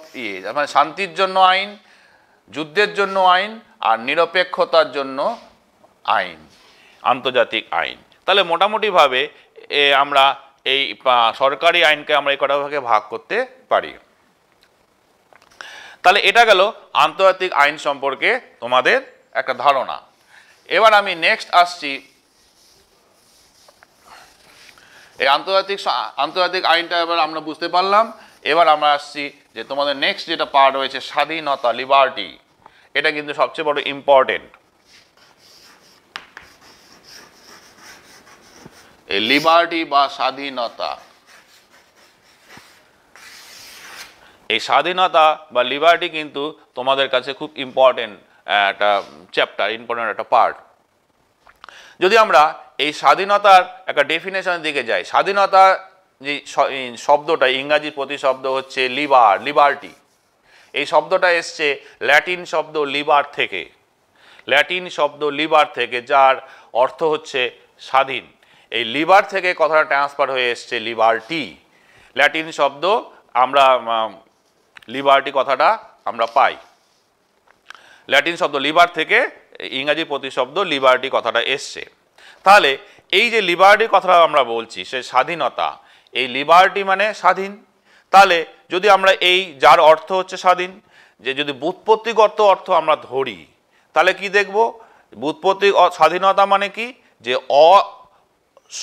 Speaker 2: মানে শান্তির জন্য আইন, যুদ্ধের জন্য আইন, আর নিরপেক্ষতার জন্য আইন, আন্তর্জাতিক আইন। তাহলে মোটামুটিভাবে আমরা এই সরকারি আইনকে আমরা এই কটা ভাগে ভাগ করতে পারি। তাহলে এটা গেল আন্তর্জাতিক আইন সম্পর্কে তোমাদের একটা ধারণা। এবার আমি নেক্সট আসছি, এই আন্তর্জাতিক আইনটা এবার আমরা বুঝতে পারলাম। এবার আমরা আসছি যে তোমাদের নেক্সট যেটা পার্ট রয়েছে স্বাধীনতা, লিবার্টি, এটা কিন্তু সবচেয়ে বড় ইম্পর্টেন্ট। এই লিবার্টি বা স্বাধীনতা, এই স্বাধীনতা বা লিবার্টি কিন্তু তোমাদের কাছে খুব ইম্পর্টেন্ট একটা চ্যাপ্টার, ইম্পর্টেন্ট একটা পার্ট। যদি আমরা এই স্বাধীনতার একটা ডেফিনেশনের দিকে যাই, স্বাধীনতা যে শব্দটা ইংরাজি প্রতিশব্দ হচ্ছে লিবার্টি। এই শব্দটা এসছে ল্যাটিন শব্দ লিবার থেকে, ল্যাটিন শব্দ লিবার থেকে, যার অর্থ হচ্ছে স্বাধীন। এই লিবার থেকে কথাটা ট্রান্সফার হয়ে এসছে লিবার্টি, ল্যাটিন শব্দ আমরা লিবার্টি কথাটা আমরা পাই। ল্যাটিন শব্দ লিবার থেকে ইংরাজি প্রতিশব্দ লিবার্টি কথাটা এসছে। তাহলে এই যে লিবার্টি কথাটা আমরা বলছি, সে স্বাধীনতা, এই লিবার্টি মানে স্বাধীন। তাহলে যদি আমরা এই যার অর্থ হচ্ছে স্বাধীন, যে যদি ব্যুৎপত্তিগত অর্থ আমরা ধরি, তাহলে কি দেখব? ব্যুৎপত্তি স্বাধীনতা মানে কি? যে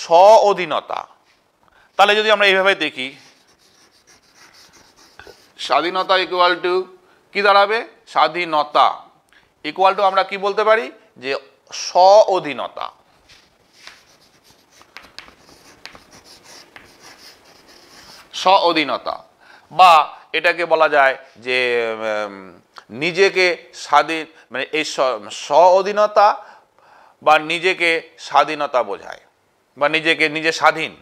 Speaker 2: স্ব-অধীনতা। তাহলে যদি আমরা এইভাবে দেখি, স্বাধীনতা ইকুয়াল টু কি দাঁড়াবে? স্বাধীনতা ইকুয়াল টু আমরা কি বলতে পারি? যে স্ব-অধীনতা। স্ব-অধীনতা, বা এটাকে বলা যায় যে নিজেকে স্বাধীন, মানে এই স্ব-অধীনতা বা নিজেকে স্বাধীনতা বোঝায়, বা নিজে স্বাধীন।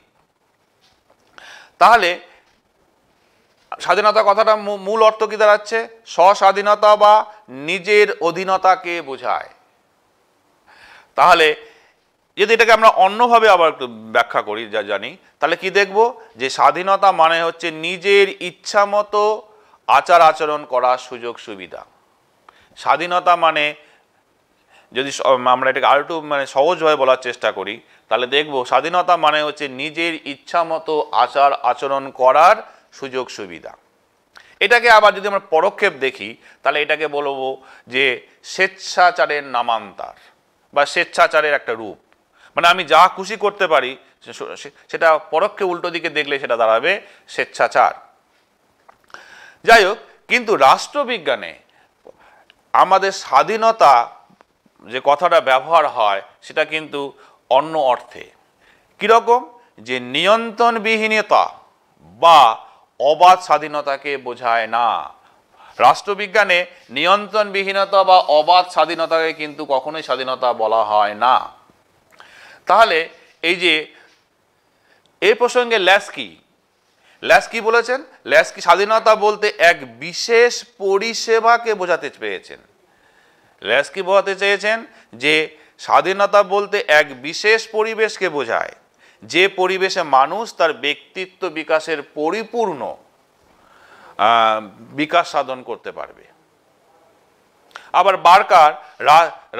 Speaker 2: তাহলে স্বাধীনতা কথাটা মূল অর্থ কি দাঁড়াচ্ছে? স্বস্বাধীনতা বা নিজের অধীনতাকে বোঝায়। তাহলে যদি এটাকে আমরা অন্যভাবে আবার একটু ব্যাখ্যা করি, যা জানি, তাহলে কি দেখব? যে স্বাধীনতা মানে হচ্ছে নিজের ইচ্ছা মতো আচার আচরণ করার সুযোগ সুবিধা। স্বাধীনতা মানে যদি আমরা এটাকে আর একটু মানে সহজভাবে বলার চেষ্টা করি, তাহলে দেখব স্বাধীনতা মানে হচ্ছে নিজের ইচ্ছা মতো আচার আচরণ করার সুযোগ সুবিধা। এটাকে আবার যদি আমরা পরক্ষেপ দেখি, তাহলে এটাকে বলবো যে স্বেচ্ছাচারের নামান্তর বা স্বেচ্ছাচারের একটা রূপ। মানে আমি যা খুশি করতে পারি, সেটা পরোক্ষে উল্টো দিকে দেখলে সেটা দাঁড়াবে স্বেচ্ছাচার। যাই হোক, কিন্তু রাষ্ট্রবিজ্ঞানে আমাদের স্বাধীনতা যে কথাটা ব্যবহার হয় সেটা কিন্তু অন্য অর্থে। কীরকম? যে নিয়ন্ত্রণবিহীনতা বা অবাধ স্বাধীনতাকে বোঝায় না। রাষ্ট্রবিজ্ঞানে নিয়ন্ত্রণবিহীনতা বা অবাধ স্বাধীনতাকে কিন্তু কখনোই স্বাধীনতা বলা হয় না। তাহলে এই যে এই প্রসঙ্গে ল্যাস্কি বলেছেন, ল্যাস্কি স্বাধীনতা বলতে এক বিশেষ পরিষেবাকে বোঝাতে পেরেছেন। ল্যাস্কি বোঝাতে চেয়েছেন যে স্বাধীনতা বলতে এক বিশেষ পরিবেশকে বোঝায়, যে পরিবেশে মানুষ তার ব্যক্তিত্ব বিকাশের পরিপূর্ণ বিকাশ সাধন করতে পারবে। আবার বার্কার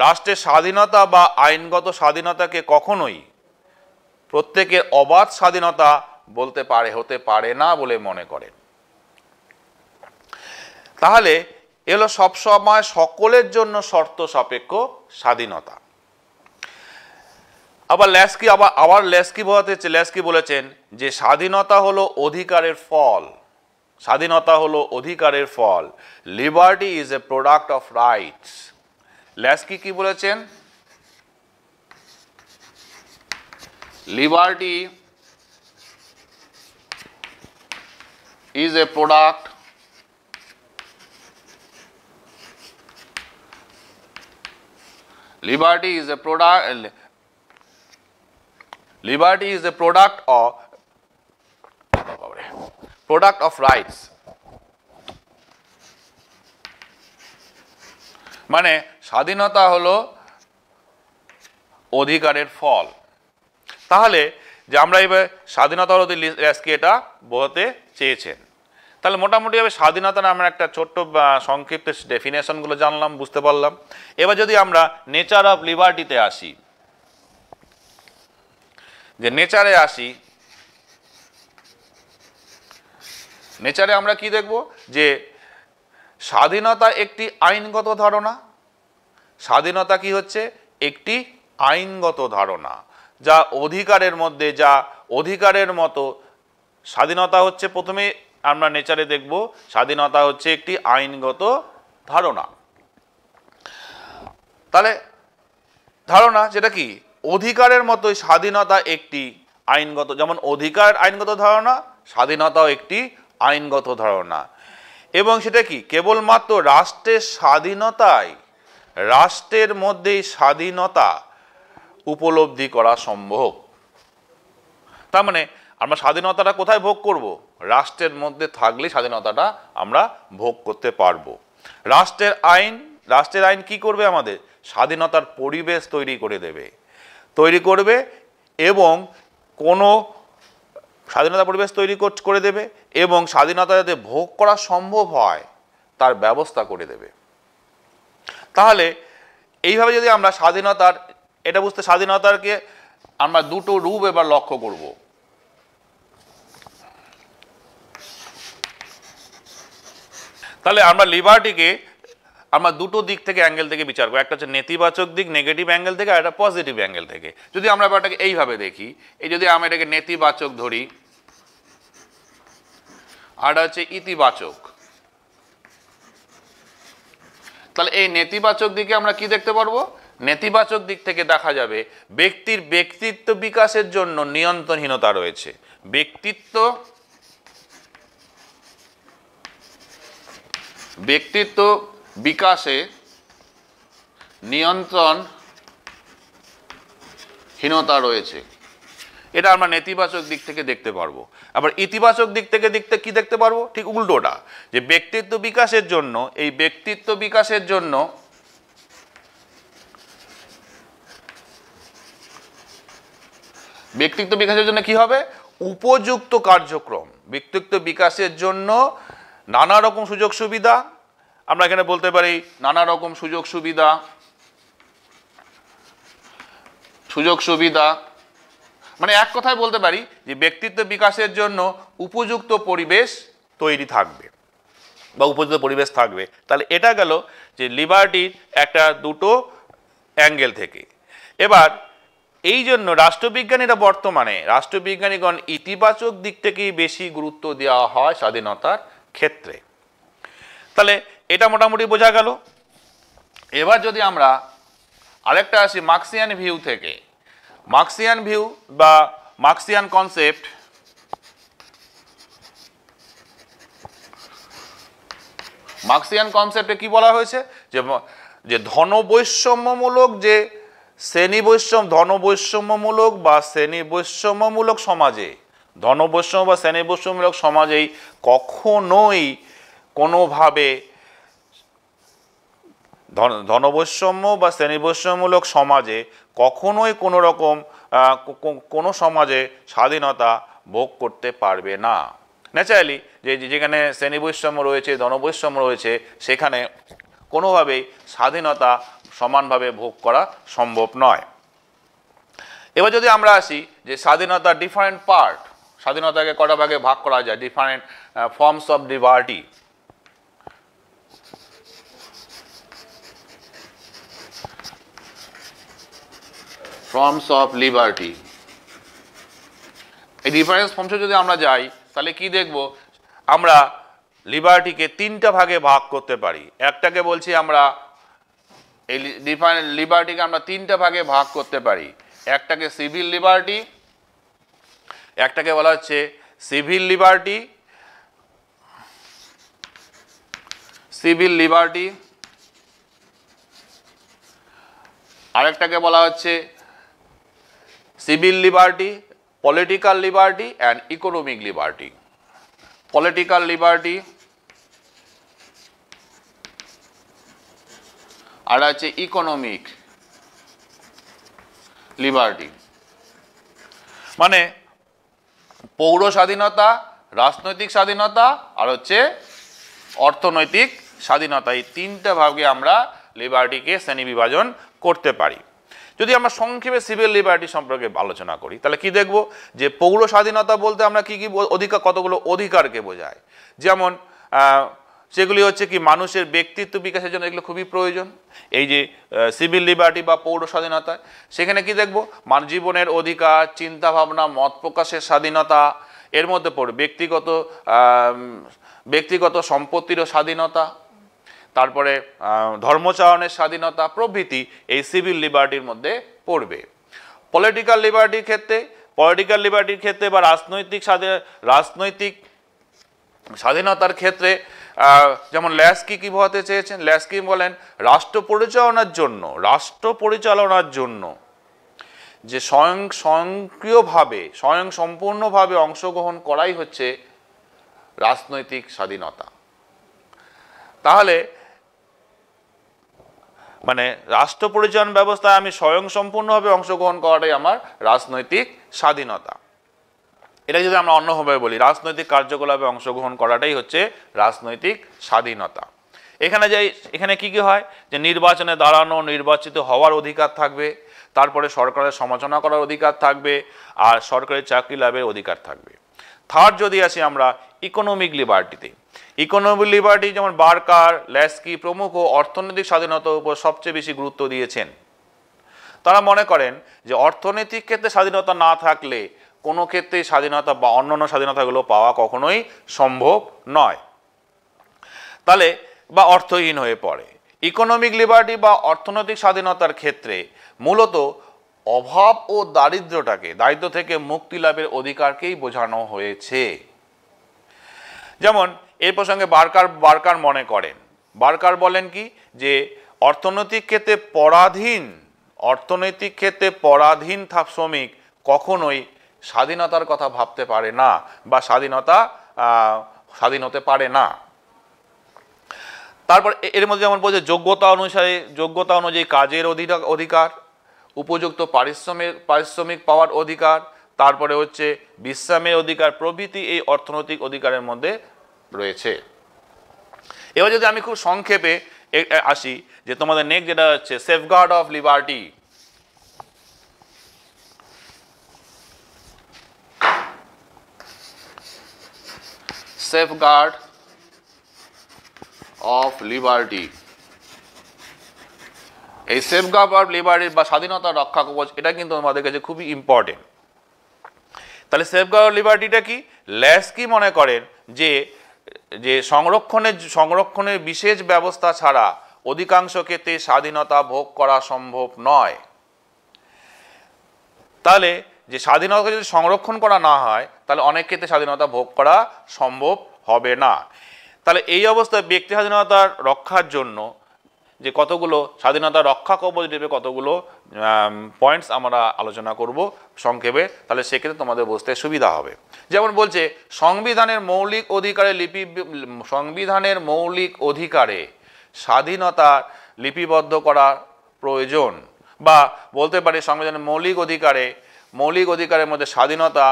Speaker 2: রাষ্ট্রের স্বাধীনতা বা আইনগত স্বাধীনতাকে কখনোই প্রত্যেকের অবাধ স্বাধীনতা বলতে পারে হতে পারে না বলে মনে করেন। তাহলে এলো সবসময় সকলের জন্য শর্ত সাপেক্ষ স্বাধীনতা। আবার ল্যাস্কি বলেছেন যে স্বাধীনতা হলো অধিকারের ফল, স্বাধীনতা হলো অধিকারের ফল। Liberty is a product of rights. Laski কি বলেছেন? Liberty is a product liberty is a product of rights, মানে স্বাধীনতা হলো অধিকারের ফল। তাহলে যে আমরা এবার স্বাধীনতা হলো ল্যাস্কি এটা বোঝাতে চেয়েছেন। তাহলে মোটামুটিভাবে স্বাধীনতার আমরা একটা ছোট্ট সংক্ষিপ্ত ডেফিনেশনগুলো জানলাম, বুঝতে পারলাম। এবার যদি আমরা নেচার অফ লিবার্টিতে আসি, যে নেচারে আসি, নেচারে আমরা কি দেখব? যে স্বাধীনতা একটি আইনগত ধারণা। স্বাধীনতা কি হচ্ছে? একটি আইনগত ধারণা, যা অধিকারের মধ্যে, যা অধিকারের মতো। স্বাধীনতা হচ্ছে, প্রথমে আমরা নেচারে দেখব, স্বাধীনতা হচ্ছে একটি আইনগত ধারণা। তাহলে ধারণা যেটা কি অধিকারের মতোই স্বাধীনতা একটি আইনগত, যেমন অধিকার আইনগত ধারণা, স্বাধীনতাও একটি আইনগত ধারণা। এবং সেটা কি কেবলমাত্র রাষ্ট্রের স্বাধীনতায়, রাষ্ট্রের মধ্যেই স্বাধীনতা উপলব্ধি করা সম্ভব। তার মানে আমরা স্বাধীনতাটা কোথায় ভোগ করব? রাষ্ট্রের মধ্যে থাকলে স্বাধীনতাটা আমরা ভোগ করতে পারবো। রাষ্ট্রের আইন কি করবে? আমাদের স্বাধীনতার পরিবেশ তৈরি করবে এবং কোনো স্বাধীনতা পরিবেশ তৈরি করে দেবে এবং স্বাধীনতা যাতে ভোগ করা সম্ভব হয় তার ব্যবস্থা করে দেবে। তাহলে এইভাবে যদি আমরা স্বাধীনতার এটা বুঝতে, স্বাধীনতাকে আমরা দুটো রূপ এবার লক্ষ্য করব। তাহলে আমরা লিবার্টিকে আমরা দুটো দিক থেকে, অ্যাঙ্গেল থেকে বিচার করব। একটা হচ্ছে নেতিবাচক দিক, নেগেটিভ অ্যাঙ্গেল থেকে, আর একটা পজিটিভ অ্যাঙ্গেল থেকে। যদি আমরা ব্যাপারটাকে এইভাবে দেখি, এই যদি আমরা এটাকে নেতিবাচক ধরি, আর হচ্ছে ইতিবাচক, তাহলে এই নেতিবাচক দিকে আমরা কি দেখতে পারবো? নেতিবাচক দিক থেকে দেখা যাবে ব্যক্তির ব্যক্তিত্ব বিকাশের জন্য নিয়ন্ত্রণহীনতা রয়েছে। ব্যক্তিত্ব বিকাশে নিয়ন্ত্রণহীনতা রয়েছে, এটা আমরা নেতিবাচক দিক থেকে দেখতে পারবো। আবার ইতিবাচক দিক থেকে কি দেখতে পারবো? ঠিক উল্টোটা, যে ব্যক্তিত্ব বিকাশের জন্য, এই ব্যক্তিত্ব বিকাশের জন্য কি হবে? উপযুক্ত কার্যক্রম। ব্যক্তিত্ব বিকাশের জন্য নানা রকম সুযোগ সুবিধা, আমরা এখানে বলতে পারি নানা রকম সুযোগ সুবিধা, মানে এক কথায় বলতে পারি যে ব্যক্তিত্ব বিকাশের জন্য উপযুক্ত পরিবেশ তৈরি থাকবে বা উপযুক্ত পরিবেশ থাকবে। তাহলে এটা গেল যে লিবার্টির একটা দুটো অ্যাঙ্গেল থেকে। এবার এই জন্য রাষ্ট্রবিজ্ঞানীগণ ইতিবাচক দিক থেকেই বেশি গুরুত্ব দেওয়া হয় স্বাধীনতার ক্ষেত্রে। তাহলে এটা মোটামুটি বোঝা গেল। এবার যদি আমরা আরেকটা আসি মার্ক্সিয়ান ভিউ থেকে, মার্ক্সিয়ান ভিউ বা মার্ক্সিয়ান কনসেপ্ট, মার্ক্সিয়ান কনসেপ্টে কি বলা হয়েছে? যে ধনবৈষম্যমূলক যে ধনবৈষম্যমূলক বা শ্রেণীবৈষম্যমূলক সমাজে, ধনবৈষম্য বা শ্রেণীবৈষম্যমূলক সমাজেই কখনোই কোনোভাবে ধনবৈষম্য বা শ্রেণীবৈষম্যমূলক সমাজে কখনোই কোনো রকম কোনো সমাজে স্বাধীনতা ভোগ করতে পারবে না। ন্যাচারালি যেখানে শ্রেণীবৈষম্য রয়েছে, ধনবৈষম্য রয়েছে, সেখানে কোনোভাবেই স্বাধীনতা সমানভাবে ভোগ করা সম্ভব নয়। এবার যদি আমরা আসি যে স্বাধীনতার ডিফারেন্ট পার্ট, স্বাধীনতাকে কটা ভাগে ভাগ করা যায়, different forms of liberty. Forms of liberty, এই ডিফারেন্স ফর্মসে যদি আমরা যাই তাহলে কি দেখব, আমরা লিবার্টিকে তিনটা ভাগে ভাগ করতে পারি। একটাকে বলছি আমরা এই ডিফারেন্ট লিবার্টিকে আমরা তিনটা ভাগে ভাগ করতে পারি। একটাকে সিভিল লিবার্টি, একটাকে বলা হচ্ছে সিভিল লিবার্টি, সিভিল লিবার্টি, আরেকটাকে বলা হচ্ছে civil liberty, political liberty and economic liberty. Political liberty আর আছে ইকোনমিক লিবার্টি। মানে পৌর স্বাধীনতা, রাজনৈতিক স্বাধীনতা আর হচ্ছে অর্থনৈতিক স্বাধীনতা, এই তিনটা ভাগে আমরা লিবার্টিকে শ্রেণী বিভাজন করতে পারি। যদি আমরা সংক্ষেপে সিভিল লিবার্টি সম্পর্কে আলোচনা করি তাহলে কি দেখব, যে পৌর স্বাধীনতা বলতে আমরা কি কি অধিকার, কতগুলো অধিকারকে বোঝায়। যেমন সেগুলি হচ্ছে কি মানুষের ব্যক্তিত্ব বিকাশের জন্য এগুলো খুবই প্রয়োজন। এই যে সিভিল লিবার্টি বা পৌর স্বাধীনতা, সেখানে কি দেখব, জীবনের অধিকার, চিন্তা ভাবনা, মত প্রকাশের স্বাধীনতা, এর মধ্যে পড়ে ব্যক্তিগত সম্পত্তিরও স্বাধীনতা, তারপরে ধর্মচারণের স্বাধীনতা প্রভৃতি এই সিভিল লিবার্টির মধ্যে পড়বে। পলিটিক্যাল লিবার্টির ক্ষেত্রে বা রাজনৈতিক স্বাধীনতার ক্ষেত্রে যেমন ল্যাস্কি কি বোঝাতে চেয়েছেন, ল্যাস্কি বলেন রাষ্ট্র পরিচালনার জন্য যে স্বয়ংসম্পূর্ণভাবে অংশগ্রহণ করাই হচ্ছে রাজনৈতিক স্বাধীনতা। তাহলে মানে রাষ্ট্র পরিচালনা ব্যবস্থায় আমি স্বয়ংসম্পূর্ণভাবে অংশগ্রহণ করাটাই আমার রাজনৈতিক স্বাধীনতা। এটা যদি আমরা অন্যভাবে বলি, রাজনৈতিক কার্যকলাপে অংশগ্রহণ করাটাই হচ্ছে রাজনৈতিক স্বাধীনতা। এখানে কি হয়, যে নির্বাচনে দাঁড়ানো, নির্বাচিত হওয়ার অধিকার থাকবে, তারপরে সরকারের সমালোচনা করার অধিকার থাকবে, আর সরকারি চাকরি লাভের অধিকার থাকবে। থার্ড যদি আসি আমরা ইকোনমিক লিবার্টিতে, ইকোনমিক লিবার্টি যেমন বার্কার, ল্যাস্কি প্রমুখ অর্থনৈতিক স্বাধীনতার উপর সবচেয়ে বেশি গুরুত্ব দিয়েছেন। তারা মনে করেন যে অর্থনৈতিক ক্ষেত্রে স্বাধীনতা না থাকলে কোনো ক্ষেত্রেই স্বাধীনতা বা অন্যান্য স্বাধীনতাগুলো পাওয়া কখনোই সম্ভব নয়, তাহলে বা অর্থহীন হয়ে পড়ে। ইকোনমিক লিবার্টি বা অর্থনৈতিক স্বাধীনতার ক্ষেত্রে মূলত অভাব ও দারিদ্র থেকে মুক্তি লাভের অধিকারকেই বোঝানো হয়েছে। যেমন এই প্রসঙ্গে বার্কার মনে করেন, বার্কার বলেন কি, যে অর্থনৈতিক ক্ষেত্রে পরাধীন শ্রমিক কখনোই স্বাধীনতার কথা ভাবতে পারে না বা স্বাধীন হতে পারে না। তারপর এর মধ্যে যেমন বলছে যোগ্যতা অনুযায়ী কাজের অধিকার, উপযুক্ত পারিশ্রমিক পাওয়ার অধিকার, তারপরে হচ্ছে বিশ্রামের অধিকার প্রভৃতি এই অর্থনৈতিক অধিকারের মধ্যে রয়েছে। এবার যদি আমি খুব সংক্ষেপে আসি, যে তোমাদের নেক্সট যেটা হচ্ছে safeguard of liberty. Safeguard of liberty, এই সেফগার্ড অফ লিবার্টির বা স্বাধীনতা রক্ষা কবচ, এটা কিন্তু আমাদের কাছে খুবই ইম্পর্টেন্ট। তাহলে সেফগার্ড অফ লিবার্টিটা কি, ল্যাস্কি মনে করেন যে সংরক্ষণের বিশেষ ব্যবস্থা ছাড়া অধিকাংশ ক্ষেত্রে স্বাধীনতা ভোগ করা সম্ভব নয়। তাহলে যে স্বাধীনতা যদি সংরক্ষণ করা না হয় তাহলে অনেক ক্ষেত্রে স্বাধীনতা ভোগ করা সম্ভব হবে না। তাহলে এই অবস্থায় ব্যক্তি স্বাধীনতার রক্ষার জন্য যে কতগুলো স্বাধীনতা রক্ষা কবচ দেবে, কতগুলো পয়েন্টস আমরা আলোচনা করব সংক্ষেপে, তাহলে সেক্ষেত্রে তোমাদের বুঝতে সুবিধা হবে। যেমন বলছে সংবিধানের মৌলিক অধিকারে স্বাধীনতা লিপিবদ্ধ করা প্রয়োজন, বা বলতে পারি সংবিধানের মৌলিক অধিকারের মধ্যে স্বাধীনতা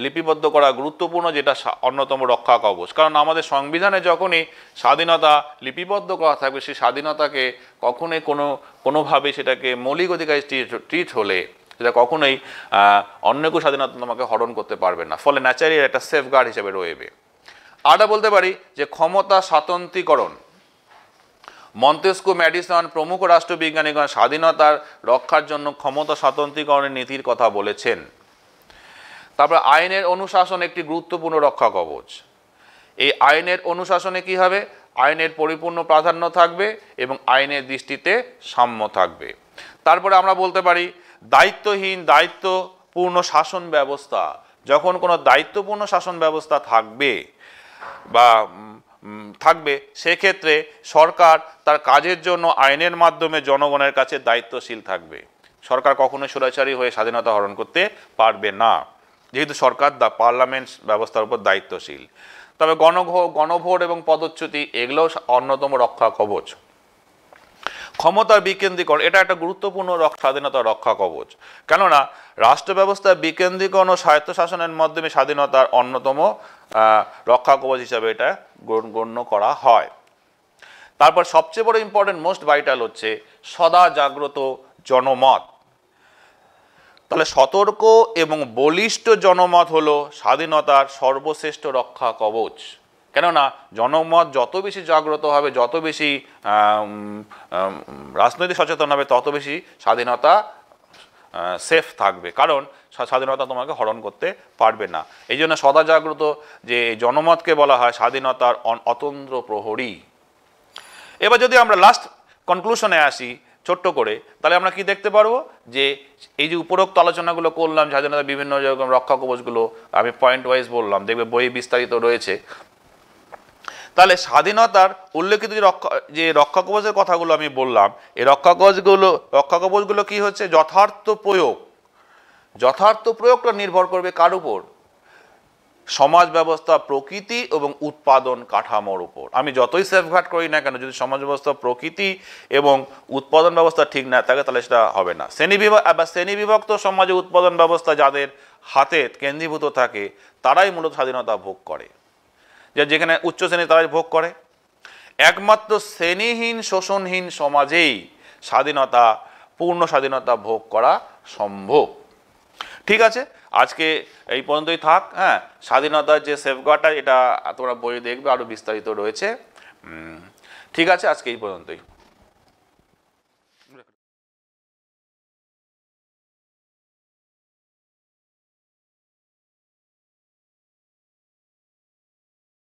Speaker 2: লিপিবদ্ধ করা গুরুত্বপূর্ণ, যেটা অন্যতম রক্ষা কবচ। কারণ আমাদের সংবিধানে যখনই স্বাধীনতা লিপিবদ্ধ করা থাকবে, সেই স্বাধীনতাকে কখনোই কোনোভাবে সেটাকে মৌলিক অধিকার ট্রিট হলে যেটা কখনোই অন্য কেউ স্বাধীনতা তোমাকে হরণ করতে পারবে না, ফলে ন্যাচারালি একটা সেফগার্ড হিসেবে রয়েবে। আরটা বলতে পারি যে ক্ষমতা স্বাতন্ত্রীকরণ। মন্তেস্কু, ম্যাডিসন প্রমুখ রাষ্ট্রবিজ্ঞানীগণ স্বাধীনতার রক্ষার জন্য ক্ষমতা স্বাতন্ত্রীকরণের নীতির কথা বলেছেন। তারপর আইনের অনুশাসন একটি গুরুত্বপূর্ণ রক্ষা কবচ। এই আইনের অনুশাসনে কি হবে? আইনের পরিপূর্ণ প্রাধান্য থাকবে এবং আইনের দৃষ্টিতে সাম্য থাকবে। তারপরে আমরা বলতে পারি দায়িত্বহীন দায়িত্বপূর্ণ শাসন ব্যবস্থা। যখন কোনো দায়িত্বপূর্ণ শাসন ব্যবস্থা থাকবে সেক্ষেত্রে সরকার তার কাজের জন্য আইনের মাধ্যমে জনগণের কাছে দায়িত্বশীল থাকবে। সরকার কখনো স্বৈরাচারী হয়ে স্বাধীনতা হরণ করতে পারবে না, যেহেতু সরকার পার্লামেন্ট ব্যবস্থার উপর দায়িত্বশীল। তবে গণভোট এবং পদচ্যুতি এগুলোও অন্যতম রক্ষা কবচ। ক্ষমতার বিকেন্দ্রীকরণ, এটা একটা গুরুত্বপূর্ণ স্বাধীনতার রক্ষা কবচ, কেননা রাষ্ট্র ব্যবস্থার বিকেন্দ্রীকরণ ও স্বায়ত্তশাসনের মাধ্যমে স্বাধীনতার অন্যতম রক্ষা কবচ হিসাবে এটা গণ্য করা হয়। তারপর সবচেয়ে বড় ইম্পর্টেন্ট, মোস্ট ভাইটাল হচ্ছে সদা জাগ্রত জনমত। তাহলে সতর্ক এবং বলিষ্ঠ জনমত হলো স্বাধীনতার সর্বশ্রেষ্ঠ রক্ষা কবচ। কেননা জনমত যত বেশি জাগ্রত হবে, যত বেশি রাজনৈতিক সচেতন হবে, তত বেশি স্বাধীনতা সেফ থাকবে, কারণ স্বাধীনতা তোমাকে হরণ করতে পারবে না। এই জন্য সদা জাগ্রত যে জনমতকে বলা হয় স্বাধীনতার অতন্দ্র প্রহরী। এবার যদি আমরা লাস্ট কনক্লুশনে আসি ছোট্ট করে, তাহলে আমরা কি দেখতে পারবো যে এই যে উপরোক্ত আলোচনাগুলো করলাম, স্বাধীনতার বিভিন্ন রকম রক্ষা কবচগুলো আমি পয়েন্ট ওয়াইজ বললাম, দেখবে বইয়ে বিস্তারিত রয়েছে। তাহলে স্বাধীনতার উল্লেখিত যে রক্ষা কবচের কথাগুলো আমি বললাম, এই রক্ষা কবচগুলো কি হচ্ছে? যথার্থ প্রয়োগটা নির্ভর করবে কার উপর? সমাজ ব্যবস্থা, প্রকৃতি এবং উৎপাদন কাঠামোর উপর। আমি যতই সেফগার্ড করি না কেন, যদি সমাজ ব্যবস্থা, প্রকৃতি এবং উৎপাদন ব্যবস্থা ঠিক না থাকে, তাহলে সেটা হবে না। শ্রেণীবিভক্ত সমাজে উৎপাদন ব্যবস্থা যাদের হাতে কেন্দ্রীভূত থাকে, তারাই মূলত স্বাধীনতা ভোগ করে। যেখানে উচ্চ শ্রেণী তারাই ভোগ করে। একমাত্র শ্রেণীহীন শোষণহীন সমাজেই পূর্ণ স্বাধীনতা ভোগ করা সম্ভব। ঠিক আছে, আজকে এই পর্যন্তই থাক। হ্যাঁ, স্বাধীনতার যে সেফগার্ডটা, এটা তোমরা বইয়ে দেখবে, আরো বিস্তারিত রয়েছে। ঠিক আছে, আজকে এই পর্যন্তই।